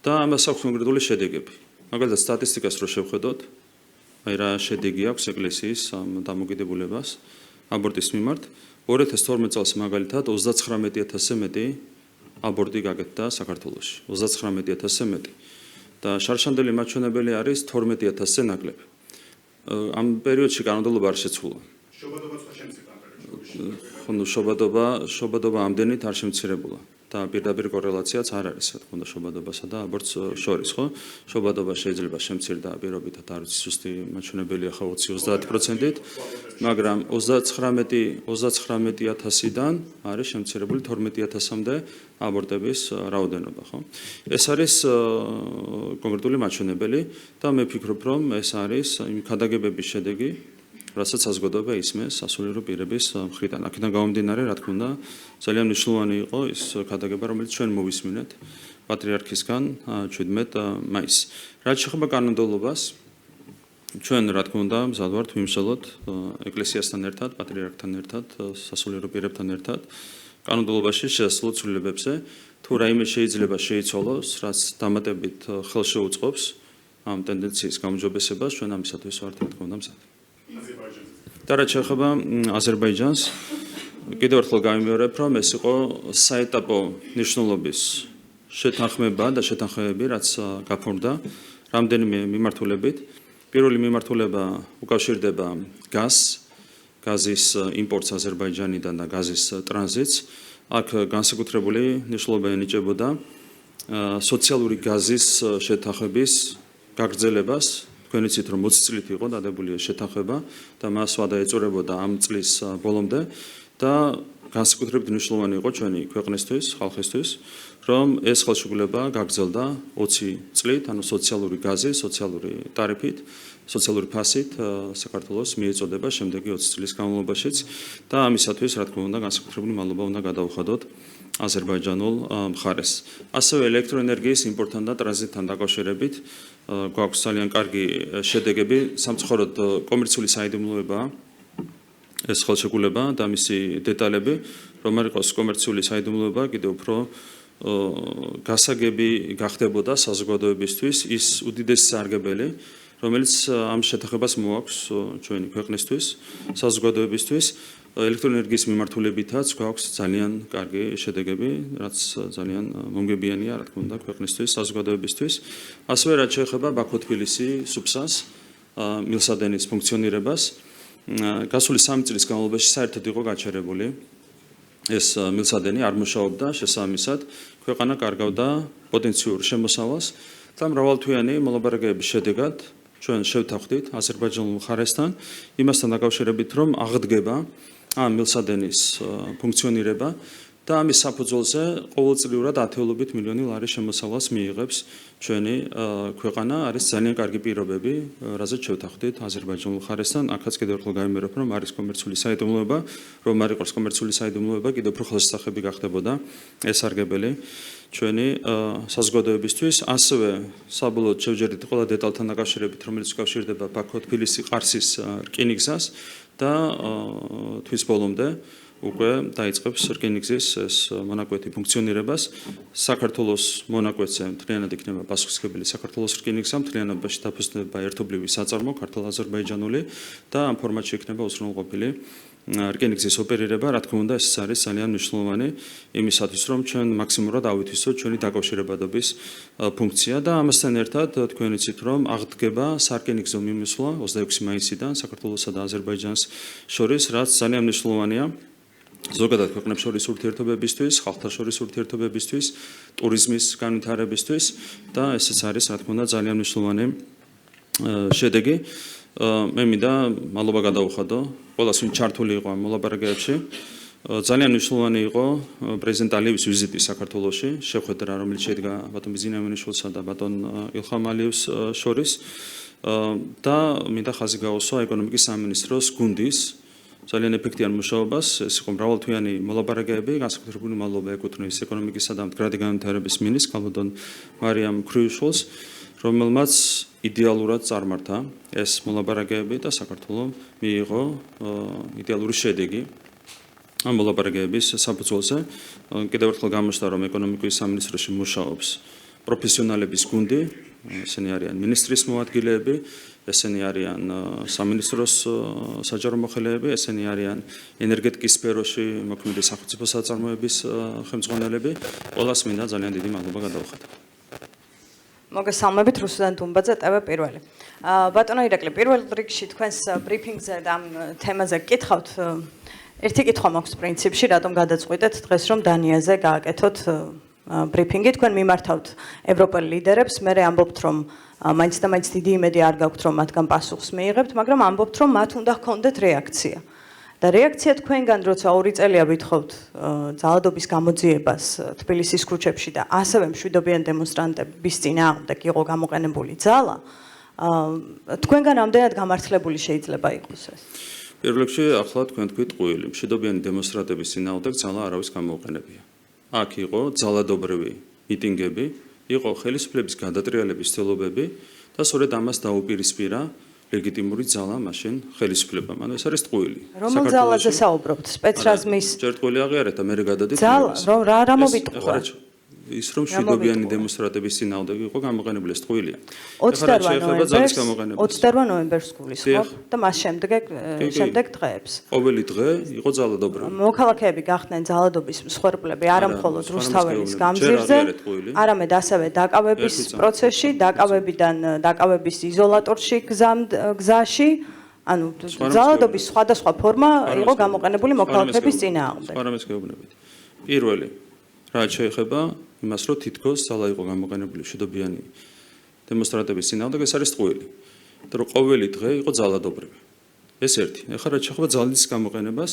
და ამას აქვს კონკრეტული შედეგები. მაგალითად, სტატისტიკას რო შევხედოთ, აი რა შედეგი აქვს ეკლესიის ამ დამოკიდებულებას აბორტის მიმართ. 2012 წელს მაგალითად 39000-ზე მეტი აბორტი გაკეთდა საქართველოში. 39000-ზე მეტი. და შარშანდელი მაჩვენებელი არის 12000-ზე ნაკლები. ამ პერიოდში კანონმდებლობა არ შეცვლა. შობადობაც ხო შემცირდა ამ პერიოდში? ხო, შობადობა ამდენით არ შემცირებულა. და პირდაპირ კორელაციაც არ არის, რა თქმა უნდა, შობადობასა და აბორტს შორის, ხო? შობადობა შეიძლება შემცირდა პირობითად, არ ვიცი, ზუსტი მაჩვენებელია ხო 20-30%-ით, მაგრამ 39000-დან არის შემცირებული 12000-მდე აბორტების რაოდენობა, ხო? ეს არის კონკრეტული მაჩვენებელი და მე ვფიქრობ, რომ ეს არის იმ ქადაგებების შედეგი, რასაც საზოგადოება ისმის სასულიერო პირების მხრიდან. აქედან გამომდინარე, რა თქმა უნდა, ძალიან მნიშვნელოვანი იყო ის ქადაგება, რომელიც ჩვენ მოვისმინეთ პატრიარქისგან 17 მაისს. რაც შეეხება კანონმდებლობას, ჩვენ რა თქმა უნდა, მზად ვართ ვიმსჯელოთ ეკლესიასთან ერთად, პატრიარქთან ერთად, სასულიერო პირებთან ერთად კანონმდებლობაში შესაძლო ცვლილებებზე, თუ რაიმე შეიძლება შეიცვალოს, რაც დამატებით ხელშეუწყობს ამ ტენდენციის გაუმჯობესებას, ჩვენ ამისათვის ვართ, რა თქმა უნდა, მზად. და რაც შეეხება აზერბაიჯანს, კიდევ ერთხელ გამიმეორებ, რომ ეს იყო საეტაპო მნიშვნელობის შეთანხმება და შეთანხმებები, რაც გაფორმდა რამდენიმე მიმართულებით. პირველი მიმართულება უკავშირდება გაზის იმპორტს აზერბაიჯანიდან და გაზის ტრანზიტს. აქ განსაკუთრებული მნიშვნელობა ენიჭებოდა სოციალური გაზის შეთანხმების გაგრძელებას. თქვენ იცით, რომ 20 წლით იყო დადებული შეთანხმება და მას ვადა ეწურებოდა ამ წლის ბოლომდე და განსაკუთრებით მნიშვნელოვანი იყო ჩვენი ქვეყნისთვის, ხალხისთვის, რომ ეს ხელშეკრულება გაგრძელდა 20 წლით, ანუ სოციალური გაზი, სოციალური ტარიფით, სოციალური ფასით საქართველოს მიეწოდება შემდეგი 20 წლის განმავლობაშიც და ამისათვის, რა თქმა უნდა, განსაკუთრებული მადლობა უნდა გადავუხადოთ აზერბაიჯანულ მხარეს. ასევე ელექტროენერგიის იმპორტთან და ტრანზიტთან დაკავშირებით გვაქვს ძალიან კარგი შედეგები, სამწუხაროდ კომერციული საიდუმლოებაა ეს ხელშეკრულება და მისი დეტალები, რომ არ იყოს კომერციული საიდუმლოება, კიდევ უფრო გასაგები გახდებოდა საზოგადოებისთვის ის უდიდესი სარგებელი, რომელიც ამ შეთანხმებას მოაქვს ჩვენი ქვეყნისთვის, საზოგადოებისთვის, ელექტროენერგიის მიმართულებითაც გვაქვს ძალიან კარგი შედეგები, რაც ძალიან მომგებიანია, რა თქმა უნდა, ქვეყნისთვის, საზოგადოებისთვის. ასევე რაც შეეხება ბაქო-თბილისი სუფსას, მილსადენის ფუნქციონირებას, გასული 3 წლის განმავლობაში საერთოდ იყო გაჩერებული ეს მილსადენი არ მუშაობდა, შესაბამისად, ქვეყანა კარგავდა პოტენციურ შემოსავალს და მრავალთვიანი მოლაპარაკებების შედეგად ჩვენ შევთანხმდით აზერბაიჯანულ მხარესთან იმასთან დაკავშირებით, რომ აღდგება ამ მილსადენის ფუნქციონირება და ამის საფუძველზე ყოველწლიურად ათეულობით მილიონი ლარის შემოსავალს მიიღებს ჩვენი ქვეყანა. არის ძალიან კარგი პირობები, რაზეც შევთანხმდით აზერბაიჯანულ მხარესთან. აქაც კიდევ ერთხელ გამიმერებ, რომ არის კომერციული საიდუმლოება, რომ არ იყოს კომერციული საიდუმლოება, კიდევ უფრო ხელშესახები გახდებოდა ეს სარგებელი ჩვენი საზოგადოებისთვის. ასევე საბოლოოდ შევჯერდით ყველა დეტალთან დაკავშირებით, რომელიც უკავშირდება ბაქო-თბილისი-ყარსის რკინიგზას და თვის ბოლომდე უკვე დაიწყებს რკინიგზის ეს მონაკვეთი ფუნქციონირებას. საქართველოს მონაკვეთზე მთლიანად იქნება პასუხისმგებელი საქართველოს რკინიგზა, მთლიანობაში დაფუძნდება ერთობლივი საწარმო ქართულ-აზერბაიჯანული და ამ ფორმატში იქნება უზრუნველყოფილი რკინიგზის ოპერირება. რა თქმა უნდა, ეს არის ძალიან მნიშვნელოვანი იმისათვის, რომ ჩვენ მაქსიმალურად ავითვისოთ ჩვენი დაკავშირებადობის ფუნქცია და ამასთან ერთად თქვენ იცით, რომ აღდგება სარკინიგზო მიმოსვლა 26 მაისიდან საქართველოსა და აზერბაიჯანს შორის, რაც ძალიან მნიშვნელოვანია ზოგადად ქვეყნებს შორის ურთიერთობებისთვის, ხალხთა შორის ურთიერთობებისთვის, ტურიზმის განვითარებისთვის და ესეც არის, რა თქმა უნდა, ძალიან მნიშვნელოვანი შედეგი. მე მინდა მადლობა გადავუხადო ყველას, ვინც ჩართული იყო ამ მოლაპარაკებებში. ძალიან მნიშვნელოვანი იყო პრეზიდენტ ალიევის ვიზიტი საქართველოში, შეხვედრა, რომელიც შედგა ბატონ ბიზინაინიშვილსა და ბატონ ილხამ ალიევს შორის და მინდა ხაზი გაუსვა ეკონომიკის სამინისტროს გუნდის ძალიან ეფექტიან მუშაობას. ეს იყო მრავალთვიანი მოლაპარაკებები, განსაკუთრებული მადლობა ეკუთვნის ეკონომიკისა და მდგრადი განვითარების მინისტრს ქალბატონ მარიამ ქრიუშვილს, რომელმაც იდეალურად წარმართა ეს მოლაპარაკებები და საქართველოს მიიღო იდეალური შედეგი ამ მოლაპარაკებების საფუძველზე. კიდევ ერთხელ გამოჩნდა, რომ ეკონომიკის სამინისტროში მუშაობს პროფესიონალების გუნდი, ესენი არიან მინისტრის მოადგილეები, ესენი არიან სამინისტროს საჯარო მოხელეები, ესენი არიან ენერგეტიკის სფეროში მოქმედი სახელმწიფო საწარმოების ხელმძღვანელები. ყველას მინდა ძალიან დიდი მადლობა გადავუხადო. მოგესალმებით, რუსუდან დუმბაძე, TV პირველი. ბატონო ირაკლი, პირველ რიგში თქვენს ბრიფინგზე და ამ თემაზე გკითხავთ. ერთი კითხვა მაქვს პრინციპში, რატომ გადაწყვიტეთ დღეს რომ დანიაზე გააკეთოთ ბრიფინგი, თქვენ მიმართავთ ევროპელ ლიდერებს, მე ამბობთ რომ მაინც და მაინც დიდი იმედი არ გაქვთ რომ მათგან პასუხს მიიღებთ, მაგრამ ამბობთ რომ მათ უნდა ჰქონდეთ რეაქცია. და რეაქცია თქვენგან, როცა 2 წელია ვითხოვთ ძალადობის გამოძიებას თბილისის ქუჩებში და ასევე მშვიდობიან დემონსტრანტების წინააღმდეგ იყო გამოყენებული ძალა, თქვენგან ამდენად გამართლებული შეიძლება იყოს ეს? პირველ რიგში ახლა თქვენ თქვით ყუილი, მშვიდობიანი დემონსტრანტების წინააღმდეგ ძალა არავის გამოუყენებია. აქ იყო ძალადობრივი მიტინგები, იყო ხელისუფლების გადატრიალების ცდილობები და სწორედ ამას დაუპირისპირა ლეგიტიმური ძალა მაშინ ხელისუფლებამ. ანუ ეს არის ტყუილი. რომელ ძალაზე საუბრობთ? სპეცრაზმის ჯერ ტყუილი აღიარეთ და მე გადადით. ძალა, რა მოვიტყვა? ის რომ მშვიდობიანი დემონსტრანტების წინააღმდეგ იყო გამოყენებული ეს ტყუილია. 28 ნოემბერს გულისხმობ და მას შემდეგ დღეებს. ყოველი დღე იყო ძალადობრივი. მოქალაქეები გახდნენ ძალადობის მსხვერპლები არა მხოლოდ რუსთაველის გამზირზე, არამედ ასევე დაკავების პროცესში, დაკავების იზოლატორში გზაში, ანუ ძალადობის სხვადასხვა ფორმა იყო გამოყენებული მოქალაქეების წინააღმდეგ. პარამეტრს გეუბნებით. პირველი, რაც შეეხება იმას, რომ თითქოს ძალა იყო გამოყენებული მშვიდობიანი დემონსტრანტების წინააღმდეგ, ეს არის ტყუილი. და რომ ყოველი დღე იყო ძალადობრივი. ეს ერთი. ეხლა რაც შეეხება ძალის გამოყენებას,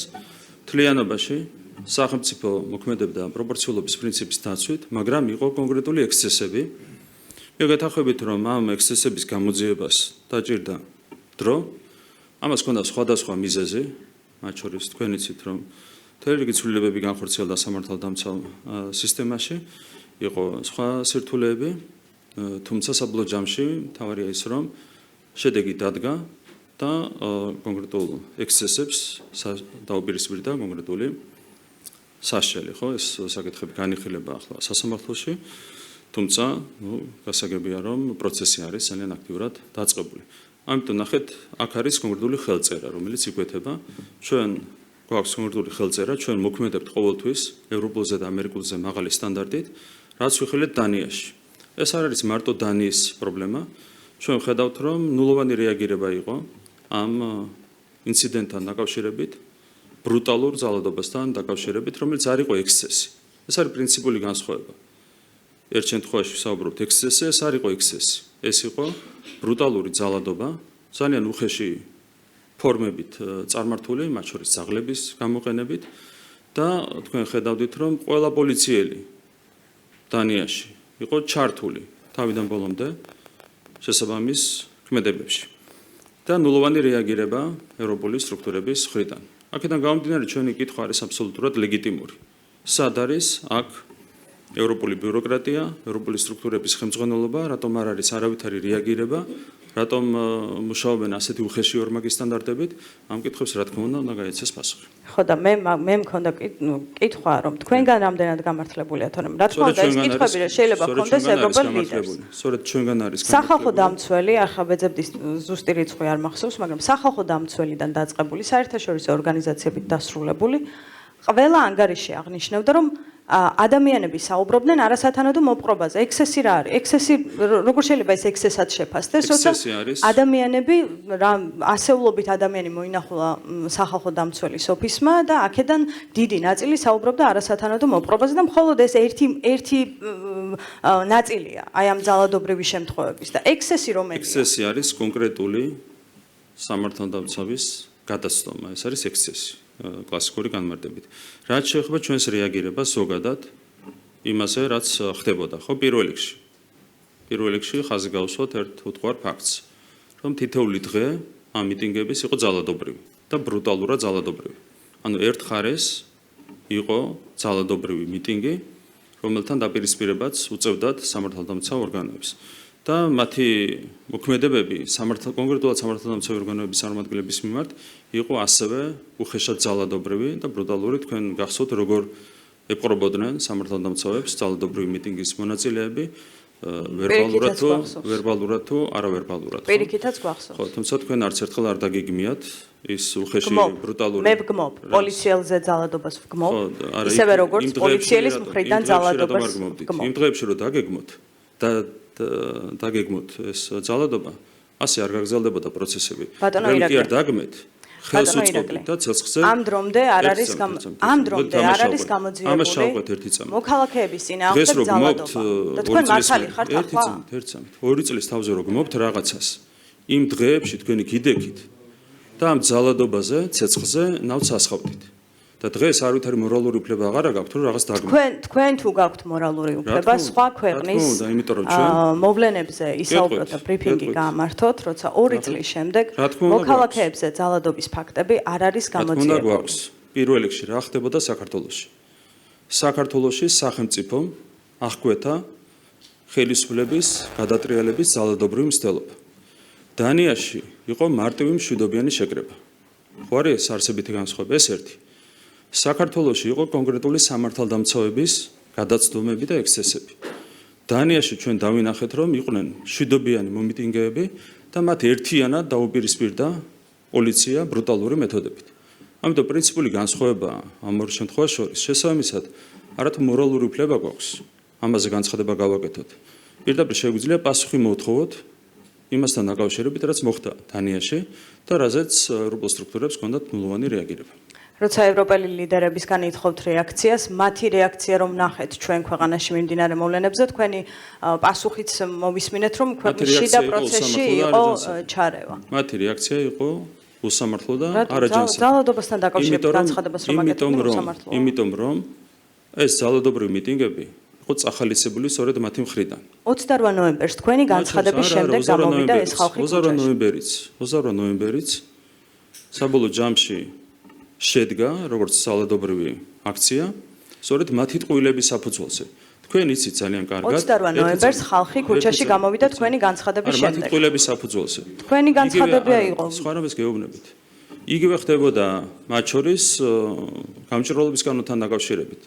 მთლიანობაში სახელმწიფო მოქმედებდა პროპორციულობის პრინციპის დაცვით, მაგრამ იყო კონკრეტული ექსცესები. მე გეთანხმებით, რომ ამ ექსცესების გამოძიებას დაჭირდა დრო. ამას ჰქონდა სხვადასხვა მიზეზი, მათ შორის თქვენ იცით, რომ მთელი რიგი ცვლილებები განხორციელდა სამართალდამცავ სისტემაში, იყო სხვა სირთულეები, თუმცა საბოლოო ჯამში მთავარია ის, რომ შედეგი დადგა და კონკრეტულ ექსცესებს დაუპირისპირდა კონკრეტული საშელი, ხო, ეს საკითხები განიხილება ახლა სასამართლოში, თუმცა, გასაგებია, რომ პროცესი არის ძალიან აქტიურად დაწყებული. ამიტომ ნახეთ, აქ არის კონკრეტული ხელწერა, რომელიც იკვეთება, ჩვენ გვაქვს კონკრეტული ხელწერა, ჩვენ მოქმედებთ ყოველთვის ევროპულზე და ამერიკულზე მაღალი სტანდარტით, რაც ვიხილეთ დანიაში. ეს არ არის მარტო დანიის პრობლემა, ჩვენ ვხედავთ, რომ ნულოვანი რეაგირება იყო ამ ინციდენტთან დაკავშირებით, ბრუტალურ ძალადობასთან დაკავშირებით, რომელიც არ იყო ექსცესი. ეს არის პრინციპული განსხვავება. ერთ შემთხვევაში ვსაუბრობთ ექსცესი, ეს არ იყო ექსცესი. ეს იყო ბრუტალური ძალადობა, ძალიან უხეში ფორმებით წარმართული, მათ შორის ძაღლების გამოყენებით და თქვენ ხედავდით, რომ ყველა პოლიციელი დანიაში იყო ჩართული თავიდან ბოლომდე შესაბამის ქმედებებში. და ნულოვანი რეაგირება ევროპული სტრუქტურების მხრიდან. აქედან გამომდინარე, ჩვენი კითხვა არის აბსოლუტურად ლეგიტიმური. სად არის აქ ევროპული ბიუროკრატია, ევროპული სტრუქტურების ხელმძღვანელობა, რატომ არ არის არავითარი რეაგირება, რატომ მუშაობენ ასეთი უხეში ორმაგი სტანდარტებით, ამ კითხვებს რა თქმა უნდა უნდა გაეცეს პასუხი. ხო და მე მქონდა კითხვა, რომ თქვენგან რამდენად გამართლებულია, თორემ რა თქმა უნდა ეს კითხვები შეიძლება ჰქონდეს ევროპელ ლიდერს. სწორედ ჩვენგან არის სახალხო დამცველი, ახლა ვეძებდი ზუსტი რიცხვი არ მახსოვს, მაგრამ სახალხო დამცველიდან დაწყებული, საერთაშორისო ორგანიზაციებით დასრულებული, ყველა ანგარიში აღნიშნავდა, რომ ადამიანები საუბრობდნენ არასათანადო მოპყრობაზე. ექსესი რა არის? ექსესი როგორ შეიძლება ეს ექსესად შეფასდეს, როცა ადამიანები ასეულობით ადამიანი მოინახულა სახალხო დამცველის ოფისმა და აქედან დიდი ნაწილი საუბრობდა არასათანადო მოპყრობაზე და მხოლოდ ეს ერთი ნაწილია აი ამ ძალადობრივი შემთხვევების და ექსესი რომელია? ექსესი არის კონკრეტული სამართალდამცავის გადაცდომა, ეს არის ექსესი. კლასიკური განმარტებით. რაც შეეხება ჩვენს რეაგირებას ზოგადად იმაზე, რაც ხდებოდა, ხო, პირველ რიგში ხაზი გავუსვათ ერთ უთყვარ ფაქტს, რომ თითოეული დღე ამ მიტინგების იყო ძალადობრივი და ბრუტალურად ძალადობრივი. ანუ ერთ ხარეს იყო ძალადობრივი მიტინგი, რომელთან დაპირისპირებაც უწევდათ სამართალდამცავ ორგანოებს. და მათი მოქმედებები კონკრეტულად სამართალდამცავი ორგანოების წარმომადგენლების მიმართ იყო ასევე უხეშად ძალადობრივი და ბრუტალური. თქვენ გახსოვთ, როგორ ეპყრობოდნენ სამართალდამცავებს ძალადობრივი მიტინგის მონაწილეები, ვერბალურად თუ არავერბალურად. პირიქითაც გვახსოვს. ხო, თუმცა თქვენ არც ერთხელ არ დაგეგმიათ ის უხეში ბრუტალური. მე ვგმობ, პოლიციელზე ძალადობას ვგმობ, ისევე როგორც პოლიციელის მხრიდან ძალადობას ვგმობ. იმ დღეებში რომ დაგეგმოთ ეს ძალადობა, ასე არ გაგრძელდებოდა პროცესები. ბატონო ირაკლი, არ დაგმეთ, ხელს უწყობთ და ცეცხლზე. ამ დრომდე არ არის გამოძიებული მოქალაქეების წინააღმდეგ ძალადობა. და თქვენ მართალი ხართ ახლა? ერთ წამით. 2 წლის თავზე რო გმობთ რაღაცას, იმ დღეებში თქვენი გიდექით და ამ ძალადობაზე ცეცხლზე ნავთს ასხავდით. და დღეს არავითარი მორალური უფლება აღარ გაქვთ, რომ რაღაც დაგმოთ. თქვენ თუ გაქვთ მორალური უფლება, სხვა ქვეყნის მოვლენებზე ისაუბროთ და ბრიფინგი გაამართოთ, როცა 2 წლის შემდეგ მოქალაქეებზე ძალადობის ფაქტები არ არის გამოძიებული. პირველ რიგში რა ხდებოდა საქართველოში? საქართველოში სახელმწიფომ აღკვეთა ხელისუფლების გადატრიალების ძალადობრივი მცდელობა. დანიაში იყო მარტივი მშვიდობიანი შეკრება. ხო არის არსებითი განსხვავება ეს ერთი. საქართველოში იყო კონკრეტული სამართალდამცავების გადაცდომები და ექსცესები. დანიაში ჩვენ დავინახეთ, რომ იყვნენ მშვიდობიანი მომიტინგეები და მათ ერთიანად დაუპირისპირდა პოლიცია ბრუტალური მეთოდებით. ამიტომ პრინციპული განსხვავება ამ ორ შემთხვევას შორის შესაბამისად არათუ მორალური უფლება გვაქვს ამაზე განცხადება გავაკეთოთ. პირდაპირ შეგვიძლია პასუხი მოვთხოვოთ იმასთან დაკავშირებით, რაც მოხდა დანიაში და რაზეც ევროპულ სტრუქტურებს ჰქონდათ ნულოვანი რეაგირება. როცა ევროპელი ლიდერებისგან ითხოვთ რეაქციას, მათი რეაქცია რომ ნახეთ ჩვენ ქვეყანაში მიმდინარე მოვლენებზე, თქვენი პასუხიც მოვისმინეთ, რომ ქვეყნის შიდა პროცესში იყო ჩარევა. მათი რეაქცია იყო უსამართლო და არაჯანსაღი. ძალადობასთან დაკავშირებით განცხადებას რომ აკეთებდნენ უსამართლოა. იმიტომ რომ ეს ძალადობრივი მიტინგები იყო წახალისებული სწორედ მათი მხრიდან. 28 ნოემბერს თქვენი განცხადების შემდეგ გამოვიდა ეს ხალხი 28 ნოემბერიც საბოლოო ჯამში შედგა როგორც ძალადობრივი აქცია, სწორედ მათი ტყუილების საფუძველზე. თქვენ იცით ძალიან კარგად. 28 ნოემბერს ხალხი ქუჩაში გამოვიდა თქვენი განცხადების მათი შემდეგ. ტყუილების საფუძველზე. თქვენი განცხადებია იყო. სხვა რამეს გეუბნებით. იგივე ხდებოდა მათ შორის გამჭირვალობის კანონთან დაკავშირებით.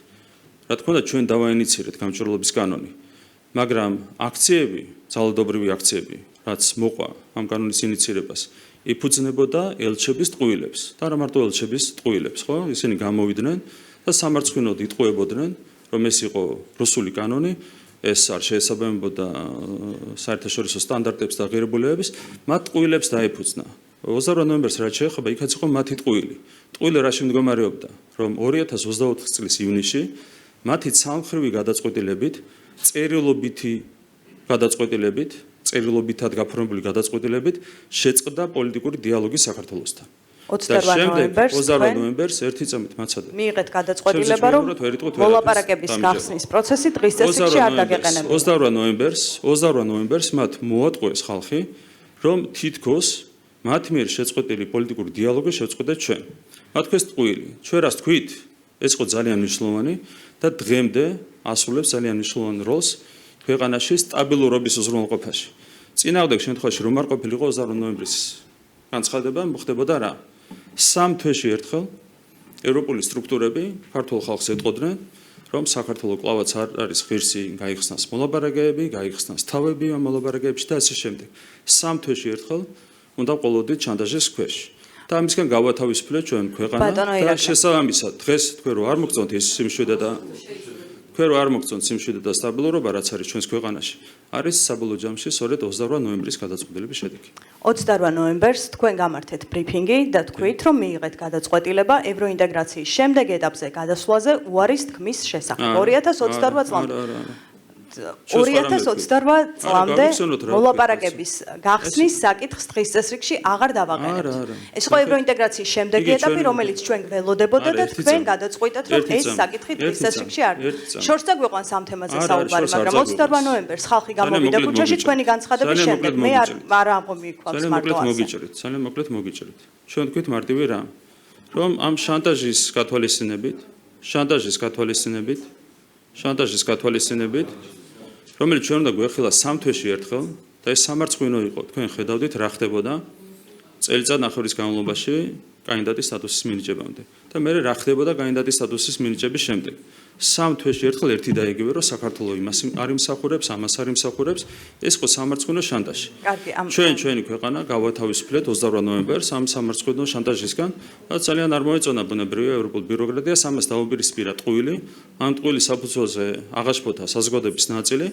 რა თქმა უნდა, ჩვენ დავაინიცირეთ გამჭირვალობის კანონი, მაგრამ აქციები, ძალადობრივი აქციები, რაც მოყვა ამ კანონის ინიცირებას, იფუძნებოდა ელჩების ტყუილებს და არა მარტო ელჩების ტყუილებს, ხო? ისინი გამოვიდნენ და სამარცხვინოდ იტყუებოდნენ, რომ ეს იყო რუსული კანონი, ეს არ შეესაბამებოდა საერთაშორისო სტანდარტებს და ღირებულებებს, მათ ტყუილებს დაიფუძნა. 28 ნოემბერს რაც შეეხება, იქაც იყო მათი ტყუილი. ტყუილი რაში მდგომარეობდა, რომ 2024 წლის ივნისში მათი ცალმხრივი გადაწყვეტილებით, წერილობითად გაფორმებული გადაწყვეტილებით შეწყდა პოლიტიკური დიალოგი საქართველოსთან. 28 ნოემბერს ერთი წამით მაცადეთ. მიიღეთ გადაწყვეტილება, რომ მოლაპარაკების გახსნის პროცესი დღის წესრიგში არ დაგეყენებინა. 28 ნოემბერს მათ მოატყუეს ხალხი, რომ თითქოს მათ მიერ შეწყვეტილი პოლიტიკური დიალოგი შევწყვეტეთ ჩვენ. მათ ქვეს ტყუილი. ჩვენ რას თქვით? ეს იყო ძალიან მნიშვნელოვანი და დღემდე ასრულებს ძალიან მნიშვნელოვან როლს ქვეყანაში სტაბილურობის უზრუნველყოფაში. წინააღმდეგ შემთხვევაში რომ არ ყოფილიყო 28 ნოემბრის განცხადება მოხდებოდა რა? 3 თვეში ერთხელ ევროპული სტრუქტურები ქართულ ხალხს ეტყოდნენ, რომ საქართველოს კლავაც არ არის ღირსი, გაიხსნას მოლაპარაკეები, გაიხსნას თავები ამ მოლაპარაკეებში და ასე შემდეგ. 3 თვეში ერთხელ უნდა ყოლოდით ჩანდაჟის ქვეშ. და ამისგან გავათავისუფლეთ ჩვენ ქვეყანა და შესაბამისად დღეს თქვენ რო არ მოგწონთ ეს სიმშვიდე და თქვენ რო არ მოგწონთ სიმშვიდე და სტაბილურობა რაც არის ჩვენს ქვეყანაში არის საბოლოო ჯამში სწორედ 28 ნოემბრის გადაწყვეტილების შედეგი. 28 ნოემბერს თქვენ გამართეთ ბრიფინგი და თქვით რომ მიიღეთ გადაწყვეტილება ევროინტეგრაციის შემდეგ ეტაპზე გადასვლაზე უარის თქმის შესახებ 2028 წლამდე. 2028 წლამდე მოლაპარაკების გახსნის საკითხს დღის წესრიგში აღარ დავაყენებთ. ეს იყო ევროინტეგრაციის შემდეგი ეტაპი, რომელიც ჩვენ გველოდებოდა და თქვენ გადაწყვიტეთ, რომ ეს საკითხი დღის წესრიგში არ. შორს დაგვიყვანს ამ თემაზე საუბარი, მაგრამ 28 ნოემბერს ხალხი გამოვიდა ქუჩაში თქვენი განცხადების შემდეგ. მე არ ამღომიქვავს მარტო ასე. ძალიან მოკლედ მოგიჭრით. ჩვენ თქვით მარტივი რა, რომ ამ შანტაჟის გათვალისწინებით რომელიც ჩვენ უნდა გვეხილა 3 თვეში ერთხელ და ეს სამარცხვინო იყო. თქვენ ხედავდით რა ხდებოდა წელიწად-ნახევრის განმავლობაში კანდიდატის სტატუსის მინიჭებამდე და მე რა ხდებოდა კანდიდატის სტატუსის მინიჭების შემდეგ. 3 თვეში ერთხელ ერთი და იგივე რომ საქართველოს იმას არ იმსახურებს, ამას არ იმსახურებს, ეს იყო სამარცხვინო შანტაჟი. ჩვენი ქვეყანა გავათავისუფლეთ 28 ნოემბერს ამ სამარცხვინო შანტაჟისგან, რაც ძალიან არ მოეწონა ბუნებრივია ევროპულ ბიუროკრატიას, ამას დაუპირისპირა ტყუილი, ამ ტყუილის საფუძველზე აღაშფოთა საზოგადოების ნაწილი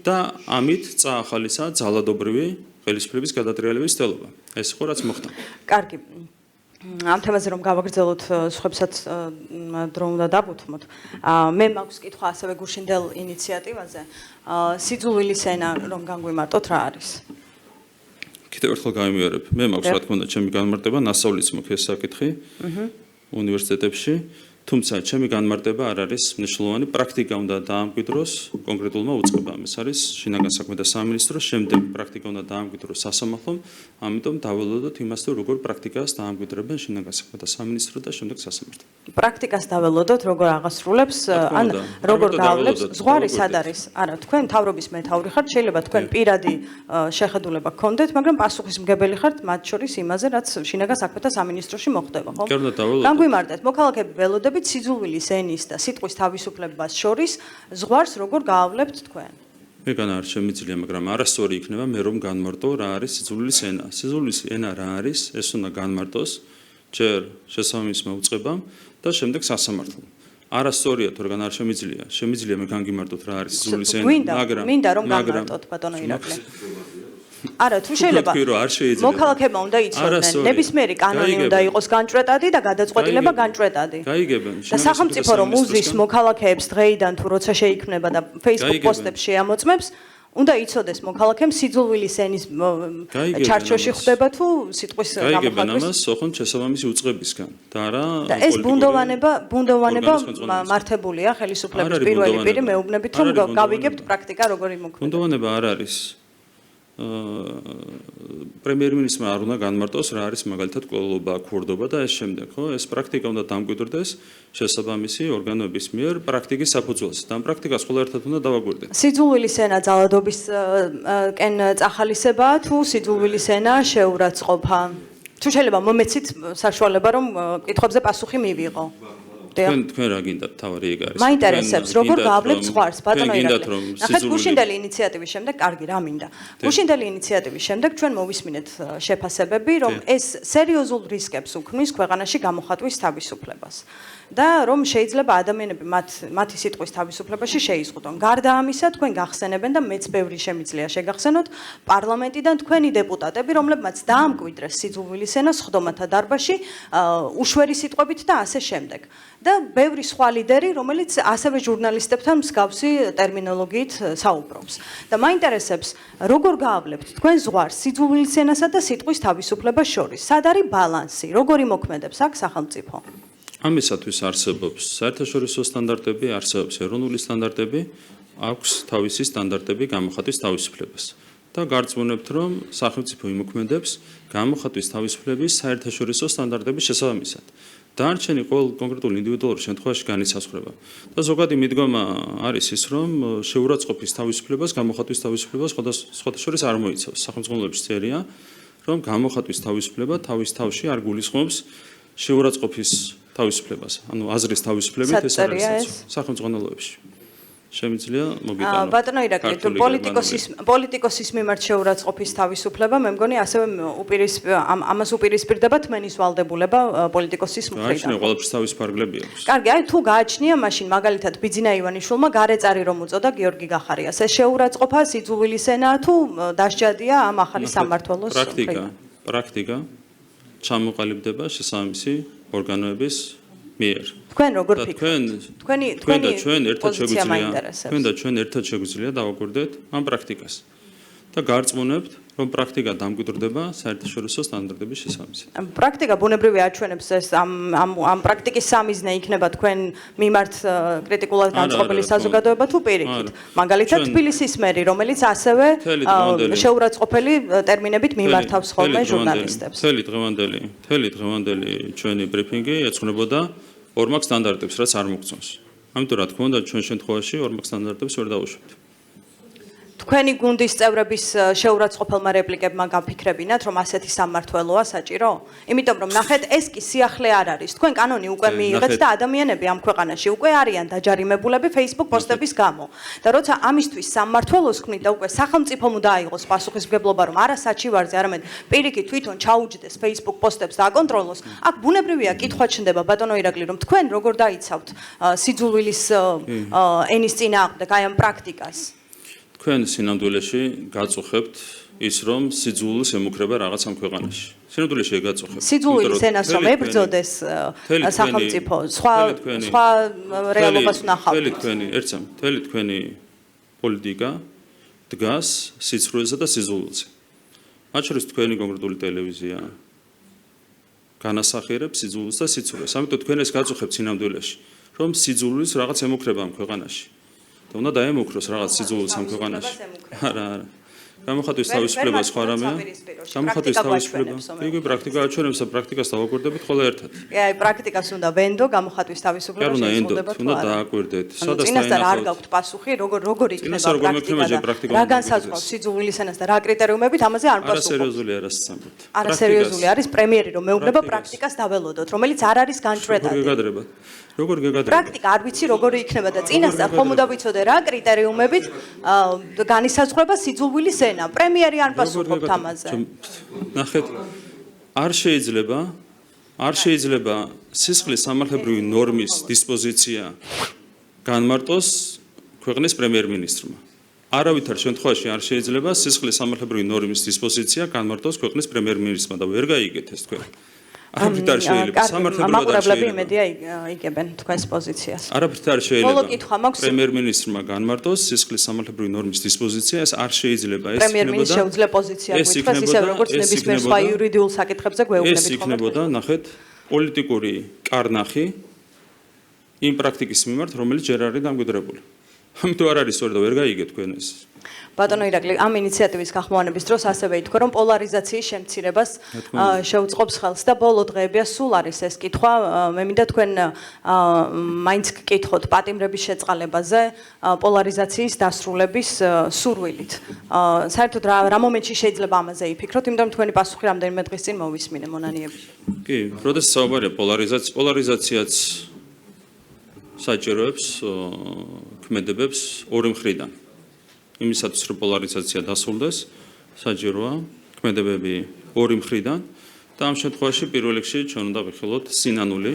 და ამით წაახალისა ძალადობრივი ხელისუფლების გადატრიალების ცდელობა. ეს იყო რაც მოხდა. კარგი. ამ თემაზე რომ გავაგრძელოთ, სხვებსაც დრო უნდა დაგუთმოთ. მე მაქვს კითხვა ასევე გუშინდელ ინიციატივაზე. სიძულვილის ენა რომ განგვიმარტოთ რა არის? კიდევ ერთხელ გამიმეორებ. მე მაქვს რა თქმა უნდა ჩემი განმარტება, ნასწავლიც მაქვს ეს საკითხი უნივერსიტეტებში, თუმცა ჩემი განმარტება არ არის მნიშვნელოვანი, პრაქტიკა უნდა დაამკვიდროს კონკრეტულმა უწყებამ. ეს არის შინაგან საქმეთა სამინისტრო, შემდეგ პრაქტიკა უნდა დაამკვიდროს სასამართლომ, ამიტომ დაველოდოთ იმას, თუ როგორ პრაქტიკას დაამკვიდრებენ შინაგან საქმეთა სამინისტრო და შემდეგ სასამართლო. პრაქტიკას დაველოდოთ, როგორ აღასრულებს, ან როგორ გავლებს ზღვარი სად არის? არა, თქვენ მთავრობის მეთაური ხართ, შეიძლება თქვენ პირადი შეხედულება გქონდეთ, მაგრამ პასუხისმგებელი ხართ მათ შორის იმაზე, რაც შინაგან საქმეთა სამინისტროში მოხდება, ხო? განგვიმარტეთ, მოქალაქეები ველოდებით სიძულვილის ენის და სიტყვის თავისუფლებას შორის ზღვარს როგორ გაავლებთ თქვენ? მეგან არ შემიძლია, მაგრამ არასწორი იქნება მე რომ განმარტო რა არის სიძულვილის ენა. სიძულვილის ენა რა არის? ეს უნდა განმარტოს ჯერ შესაბამისმა უწყებამ და შემდეგ სასამართლომ. არასწორია, თორემ არ შემიძლია. შემიძლია მე განგიმარტოთ რა არის სიძულვილის ენა, მაგრამ მინდა რომ განმარტოთ ბატონო ირაკლი. არა, თუ შეიძლება მოქალაქეებმა უნდა იცოდნენ, ნებისმიერი კანონი უნდა იყოს განჭვრეტადი და გადაწყვეტილება განჭვრეტადი. და სახელმწიფო რომ უზრის მოქალაქეებს დღეიდან თუ როცა შეიქმნება და Facebook პოსტებს შეამოწმებს, უნდა იცოდეს მოქალაქემ სიძულვილის ენის ჩარჩოში ხდება თუ სიტყვის გაიგებენ გამოხატვის ამას ოხონდ შესაბამისი უწყებისგან და არა და ეს ბუნდოვანება მართებულია ხელისუფლების პირველი პირი მეუბნებით რომ გავიგებთ პრაქტიკა როგორი მოქმედებს. ბუნდოვანება არ არის პრემიერ-მინისტრმა არ უნდა განმარტოს რა არის მაგალითად კვლელობა, ქურდობა და ეს შემდეგ, ხო? ეს პრაქტიკა უნდა დამკვიდრდეს შესაბამისი ორგანოების მიერ პრაქტიკის საფუძველზე. და ამ პრაქტიკას ყველა ერთად უნდა დავაკვირდეთ. სიძულვილის ენა ძალადობის კენ წახალისებაა თუ სიძულვილის ენა შეურაცხყოფა? თუ შეიძლება მომეცით საშუალება რომ კითხვებზე პასუხი მივიღო. თქვენ რა გინდათ თავარი ეგ არის. მაინტერესებს როგორ გააბლებთ ზღვარს ბატონო ირაკლი. ნახეთ გუშინდელი ინიციატივის შემდეგ, კარგი რა მინდა. გუშინდელი ინიციატივის შემდეგ ჩვენ მოვისმინეთ შეფასებები, რომ ეს სერიოზულ რისკებს უქმნის ქვეყანაში გამოხატვის თავისუფლებას. და რომ შეიძლება ადამიანები მათი სიტყვის თავისუფლებაში შეიზღუდონ. გარდა ამისა, თქვენ გახსენებენ და მეც ბევრი შემიძლია შეგახსენოთ პარლამენტიდან თქვენი დეპუტატები, რომლებმაც დაამკვიდრეს სიძულვილის ენა სხდომათა დარბაზში უშვერი სიტყვებით და ასე შემდეგ. და ბევრი სხვა ლიდერი, რომელიც ასევე ჟურნალისტებთან მსგავსი ტერმინოლოგიით საუბრობს. და მაინტერესებს, როგორ გააბლებთ თქვენ ზღვარს სიძულვილის ენასა და სიტყვის თავისუფლებას შორის? სად არის ბალანსი? როგორი მოქმედებს აქ სახელმწიფო? ამისათვის არსებობს საერთაშორისო სტანდარტები, არსებობს ეროვნული სტანდარტები, აქვს თავისი სტანდარტები გამოხატვის თავისუფლებას. და გარწმუნებთ, რომ სახელმწიფო იმოქმედებს გამოხატვის თავისუფლების საერთაშორისო სტანდარტების შესაბამისად. დანარჩენი ყოველ კონკრეტულ ინდივიდუალურ შემთხვევაში განისაზღვრება. და ზოგადი მიდგომა არის ის, რომ შეურაცხყოფის თავისუფლებას, გამოხატვის თავისუფლებას სხვადასხვა შორის არ მოიცავს. სახელმწიფოების წერია, რომ გამოხატვის თავისუფლება თავის თავში არ გულისხმობს შეურაცხყოფის თავისუფლებას. ანუ აზრის თავისუფლებით ეს არის სახელმწიფოებში. შემიძლია მოგიტანო. ბატონო ირაკლი, პოლიტიკოსის მიმართ შეურაცხყოფის თავისუფლება, მე მგონი ასევე ამას უპირისპირდება თმენის ვალდებულება პოლიტიკოსის მხრიდან. გააჩნია ყველაფერს თავის ფარგლები აქვს. კარგი, აი თუ გააჩნია, მაშინ მაგალითად ბიძინა ივანიშვილმა გარეწარი რომ უწოდა გიორგი გახარიას. ეს შეურაცხყოფა სიძულვილის ენაა თუ დასჯადია ამ ახალი სამმართველოს მხრიდან? პრაქტიკა ჩამოყალიბდება შესაბამისი ორგანოების მიერ. თქვენ როგორ ფიქრობთ? თქვენ და ჩვენ ერთად შეგვიძლია დავაკვირდეთ ამ პრაქტიკას. და გარწმუნებთ, რომ პრაქტიკა დამკვიდრდება საერთაშორისო სტანდარტების შესაბამისად. პრაქტიკა ბუნებრივი აჩვენებს ეს ამ პრაქტიკის სამიზნე იქნება თქვენ მიმართ კრიტიკულად განწყობილი საზოგადოება თუ პირიქით. მაგალითად თბილისის მერი, რომელიც ასევე შეურაცხყოფელი ტერმინებით მიმართავს ხოლმე ჟურნალისტებს. მთელი დღევანდელი ჩვენი ბრიფინგი ეძღვნებოდა ორმაგ სტანდარტებს, რაც არ მოგწონს. ამიტომ რა თქმა უნდა, ჩვენ შემთხვევაში ორმაგ სტანდარტებს ვერ დავუშვებთ. თქვენი გუნდის წევრების შეურაცხყოფელმა რეპლიკებმა გაფიქრებინათ, რომ ასეთი სამმართველოა საჭირო? იმიტომ რომ ნახეთ, ეს კი სიახლე არ არის. თქვენ კანონი უკვე მიიღეთ და ადამიანები ამ ქვეყანაში უკვე არიან დაჯარიმებულები Facebook პოსტების გამო. და როცა ამისთვის სამმართველოს ქმნით და უკვე სახელმწიფომ უნდა აიღოს პასუხისმგებლობა, რომ არა საჩივარზე, არამედ პირიქით თვითონ ჩაუჯდეს Facebook პოსტებს და აკონტროლოს, აქ ბუნებრივია კითხვა ჩნდება ბატონო ირაკლი, რომ თქვენ როგორ დაიცავთ სიძულვილის ენის წინააღმდეგ აი ამ პრაქტიკას? თქვენ სინამდვილეში გაწუხებთ ის, რომ სიძულვილს ემუქრება რაღაც ამ ქვეყანაში. სინამდვილეში ეგაწუხებთ. სიძულვილის ენას რომ ებრძოდეს სახელმწიფო, სხვა რეალობას ვნახავთ. მთელი თქვენი პოლიტიკა დგას სიცრუეზე და სიძულვილზე. მათ შორის თქვენი კონკრეტული ტელევიზია განასახიერებს სიძულვილს და სიცრუეს. ამიტომ თქვენ ეს გაწუხებთ სინამდვილეში, რომ სიძულვილს რაღაც ემუქრება ამ ქვეყანაში. და უნდა დაემუქროს რაღაც სიძულვილს ამ ქვეყანაში. არა. გამოხატვის თავისუფლება სხვა რამეა. გამოხატვის თავისუფლება. იგი პრაქტიკა აჩვენებს და პრაქტიკას დავაკვირდებით ყველა ერთად. აი პრაქტიკას უნდა ვენდო, გამოხატვის თავისუფლება შეიზღუდება თუ არა. უნდა დააკვირდეთ. წინასწარ არ გაქვთ პასუხი, როგორ იქნება პრაქტიკა. რა განსაზღვრავს სიძულვილის ენას და რა კრიტერიუმებით ამაზე არ პასუხობს. არასერიოზული არასწამბოთ. არასერიოზული არის პრემიერი რომ მეუბნება პრაქტიკას დაველოდოთ, რომელიც არ არის განჭვრეტადი. როგორ გეგადრება? პრაქტიკა არ ვიცი როგორი იქნება და წინასწარ ხომ უნდა ვიცოდე რა კრიტერიუმებით განისაზღვრება სიძულვილის ენა. პრემიერი არ პასუხობთ ამაზე. ნახეთ, არ შეიძლება სისხლის სამართლებრივი ნორმის დისპოზიცია განმარტოს ქვეყნის პრემიერ-მინისტრმა. არავითარ შემთხვევაში არ შეიძლება სისხლის სამართლებრივი ნორმის დისპოზიცია განმარტოს ქვეყნის პრემიერ-მინისტრმა და ვერ გაიგეთ ეს თქვენ. არაფრით არ შეიძლება სამართლებრივად არ მაყურებლები შეიძლება იმედია იგებენ თქვენს პოზიციას. არაფრით არ ბოლო კითხვა შეიძლება მაქვს. პრემიერ-მინისტრმა განმარტოს სისხლის სამართლებრივი ნორმის დისპოზიცია, ეს არ შეიძლება, ეს პრემიერ-მინისტრს შეუძლია პოზიცია ეს გვითხრას ისე როგორც ეს ნებისმიერ სხვა იქნებოდა- იურიდიულ საკითხებზე ეს გვეუბნებით ხოლმე. იქნებოდა, ნახეთ, პოლიტიკური კარნახი იმ პრაქტიკის მიმართ, რომელიც ჯერ არის დამკვიდრებული. ამიტომ არ არის სწორი და ვერ გაიგეთ თქვენ ეს. ბატონო ირაკლი, ამ ინიციატივის გახმოვანების დროს ასევე ითქვა, რომ პოლარიზაციის შემცირებას შეუწყობს ხელს და ბოლო დღეებია სულ არის ეს კითხვა. მე მინდა თქვენ მაინც გკითხოთ პატიმრების შეწყალებაზე პოლარიზაციის დასრულების სურვილით. საერთოდ რა მომენტში შეიძლება ამაზე იფიქროთ, იმიტომ რომ თქვენი პასუხი რამდენიმე დღის წინ მოვისმინე მონანიებში. კი, როდესაც საუბარია პოლარიზაციაც საჭიროებს ქმედებებს ორი მხრიდან. იმისათვის რომ პოლარიზაცია დასრულდეს, საჭიროა ქმედებები ორი მხრიდან და ამ შემთხვევაში პირველ რიგში ჩვენ უნდა ვიხილოთ სინანული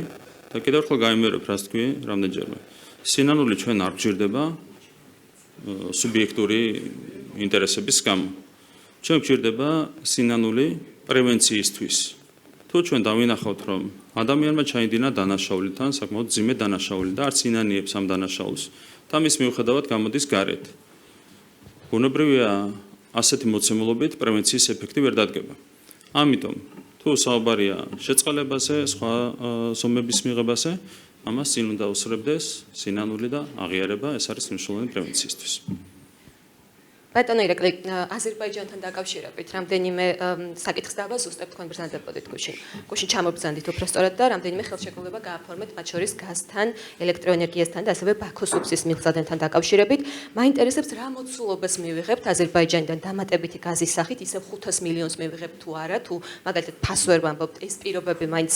და კიდევ ერთხელ გამიმერებ რას თქვი რამდენჯერმე. სინანული ჩვენ არ გვჭირდება სუბიექტური ინტერესების გამო. ჩვენ გვჭირდება სინანული პრევენციისთვის. თუ ჩვენ დავინახავთ რომ ადამიანმა ჩაიდინა დანაშაულიდან, საკმაოდ ძიმე დანაშაული და არც ინანიებს ამ დანაშაულს და მის მიუხედავად გამოდის გარეთ. ბუნებრივია ასეთი მოცემულობით პრევენციის ეფექტი ვერ დადგება. ამიტომ თუ საუბარია შეწყალებაზე, სხვა ზომების მიღებაზე, ამას წინ უნდა უსწრებდეს სინანული და აღიარება, ეს არის მნიშვნელოვანი პრევენციისთვის. ბატონო ირაკლი, აზერბაიჯანთან დაკავშირებით რამდენიმე საკითხს დავაზუსტებ თქვენ ბრზანდებოდით გუშინ. გუშინ ჩამობრძანდით უფრო სწორად და რამდენიმე ხელშეკრულება გააფორმეთ მათ შორის გაზთან, ელექტროენერგიასთან და ასევე ბაქოს უბსის მილსადენთან დაკავშირებით. მაინტერესებს რა მოცულობას მივიღებთ აზერბაიჯანიდან დამატებითი გაზის სახით, ისევ 500 მილიონს მივიღებთ თუ არა, თუ მაგალითად ფასს ვერ ვამბობთ, ეს პირობები მაინც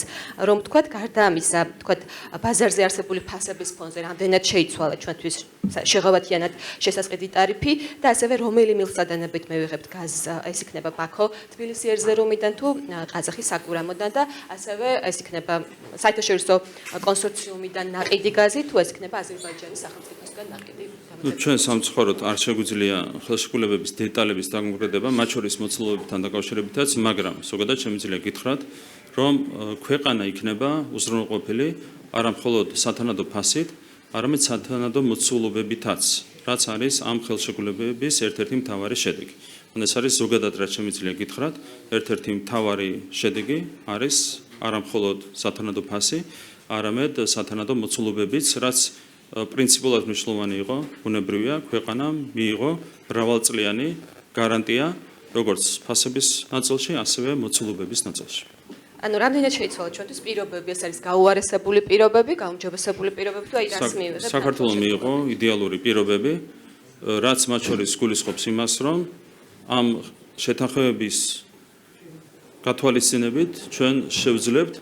რომ თქვათ, გარდა ამისა, თქვათ ბაზარზე არსებული ფასების ფონზე რამდენად შეიცვალა ჩვენთვის შეღავათიანად შესაძლებელი ტარიფი და ასევე რომელი მილსადენებით მივიღებთ გაზს, ეს იქნება ბაქო, თბილისი ერზერუმიდან თუ ყაზახის საკურამოდან და ასევე ეს იქნება საერთაშორისო კონსორციუმიდან ნაყიდი გაზი თუ ეს იქნება აზერბაიჯანის სახელმწიფოსგან ნაყიდი. ჩვენ სამწუხაროდ არ შეგვიძლია ხელშეკრულებების დეტალების დაკონკრეტება, მათ შორის მოცულობებთან დაკავშირებითაც, მაგრამ ზოგადად შემიძლია გითხრათ, რომ ქვეყანა იქნება უზრუნველყოფილი არა მხოლოდ სათანადო ფასით, არამედ სათანადო მოცულობებითაც, რაც არის ამ ხელშეკრულებების ერთ-ერთი მთავარი შედეგი. ეს არის ზოგადად რაც შემიძლია გითხრათ, ერთ-ერთი მთავარი შედეგი არის არა მხოლოდ სათანადო ფასი, არამედ სათანადო მოცულობებიც, რაც პრინციპულად მნიშვნელოვანი იყო, ბუნებრივია, ქვეყანამ მიიღო მრავალწლიანი გარანტია, როგორც ფასების ნაწილში, ასევე მოცულობების ნაწილში. ანუ რამდენად შეიცვალა ჩვენთვის პირობები, ეს არის გაუარესებული პირობები, გაუმჯობესებული პირობები თუ აი რას მივიღებთ? საქართველოს მიიღო იდეალური პირობები, რაც მათ შორის გულისხმობს იმას, რომ ამ შეთანხმებების გათვალისწინებით ჩვენ შევძლებთ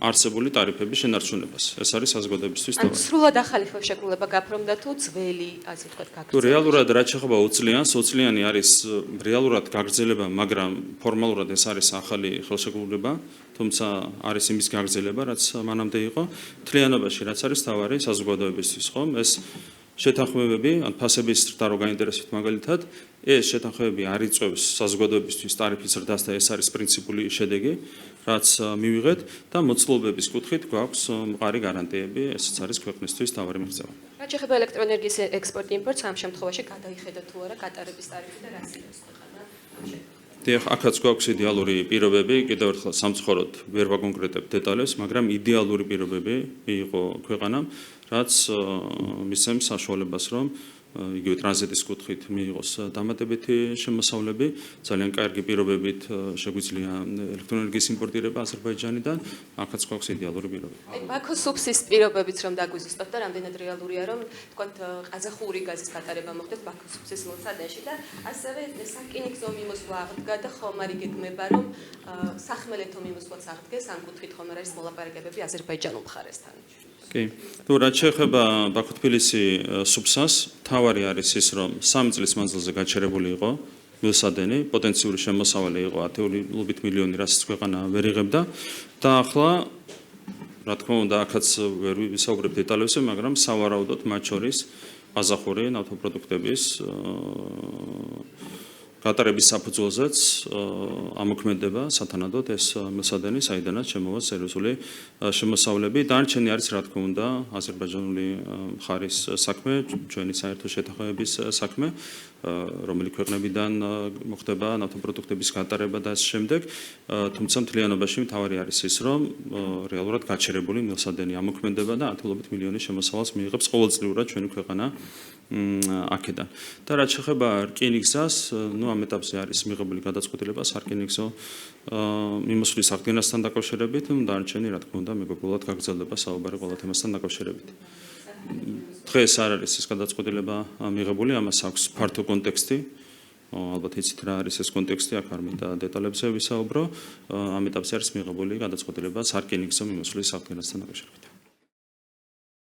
არსებული ტარიფების შენარჩუნებას. ეს არის საზოგადოებისთვის ან სრულად ახალი ხელშეკრულება გაფორმდა თუ ძველი, ასე ვთქვათ, თუ გაგრძელება? რეალურად რაც შეეხება უცლიანი არის რეალურად გაგრძელება, მაგრამ ფორმალურად ეს არის ახალი ხელშეკრულება, თუმცა არის იმის გაგრძელება, რაც მანამდე იყო. მთლიანობაში რაც არის თავარი საზოგადოებისთვის, ხომ? ეს შეთანხმებები, ან ფასების ზრდა რო გაინტერესებთ მაგალითად, ეს შეთანხმებები არ იწვევს საზოგადოებისთვის ტარიფის ზრდას და ეს არის პრინციპული შედეგი, რაც მივიღეთ და მოცულობების კუთხით გვაქვს მყარი გარანტიები, ესეც არის ქვეყნისთვის თავარი მიღწევა. რაც შეეხება ელექტროენერგიის ექსპორტ-იმპორტს, ამ შემთხვევაში გადაიხედა თუ არა გატარების ტარიფი და რას იღებს ქვეყანა ამ შემთხვევაში? დიახ, აქაც გვაქვს იდეალური პირობები, კიდევ ერთხელ სამწუხაროდ ვერ ვაკონკრეტებ დეტალებს, მაგრამ იდეალური პირობები მიიღო ქვეყანამ, რაც მისცემს საშუალებას, რომ იგივე ტრანზიტის კუთხით მიიღოს დამატებითი შემოსავლები, ძალიან კარგი პირობებით შეგვიძლია ელექტროენერგიის იმპორტირება აზერბაიჯანიდან, აქაც გვაქვს იდეალური პირობები. აი ბაქოს უბსის პირობებიც რომ დაგვიზუსტოთ და რამდენად რეალურია რომ თქვათ ყაზახური გაზის გატარება მოხდეს ბაქოს უბსის მილსადენში და ასევე საკინგზო მიმოსვლა აღდგა და ხომ არ იგეგმება რომ სახმელეთო მიმოსვლაც აღდგეს ამ კუთხით ხომ არ არის მოლაპარაკებები აზერბაიჯანულ მხარესთან. კი. თუ რაც შეეხება ბაქო-თბილისი სუბსას, თავარი არის ის, რომ 3 წლის მანძილზე გაჩერებული იყო მილსადენი, პოტენციური შემოსავალი იყო 10 მილიონი, რასაც ქვეყანა ვერ იღებდა და ახლა რა თქმა უნდა, აქაც ვერ ვისაუბრებ დეტალებზე, მაგრამ სავარაუდოდ მათ შორის ყაზახური ნავთობპროდუქტების გატარების საფუძველზეც ამოქმედება სათანადოდ ეს მილსადენი, საიდანაც შემოვა სერიოზული შემოსავლები. დანარჩენი არის, რა თქმა უნდა, აზერბაიჯანული მხარის საქმე, ჩვენი საერთო შეთანხმების საქმე, რომელი ქვეყნებიდან მოხდება ნავთობპროდუქტების გატარება და ამ შემდეგ, თუმცა მთლიანობაში მთავარი არის ის, რომ რეალურად გაჩერებული მილსადენი ამოქმედება და ათობით მილიონი შემოსავალს მიიღებს ყოველწლიურად ჩვენი ქვეყანა აქედან. და რაც შეეხება რკინიგზას, ამ ეტაპზე არის მიღებული გადაწყვეტილება სარკინიგზო მიმოსვლის აღდგენასთან დაკავშირებით, დანარჩენი, რა თქმა უნდა, მეგობრულად გაგრძელდება საუბარი ყველა თემასთან დაკავშირებით. დღეს არ არის ეს გადაწყვეტილება მიღებული, ამას აქვს ფართო კონტექსტი. ალბათ იცით რა არის ეს კონტექსტი, აქ არ მინდა დეტალებზე ვისაუბრო. ამ ეტაპზე არის მიღებული გადაწყვეტილება სარკინიგზო მიმოსვლის აღდგენასთან დაკავშირებით.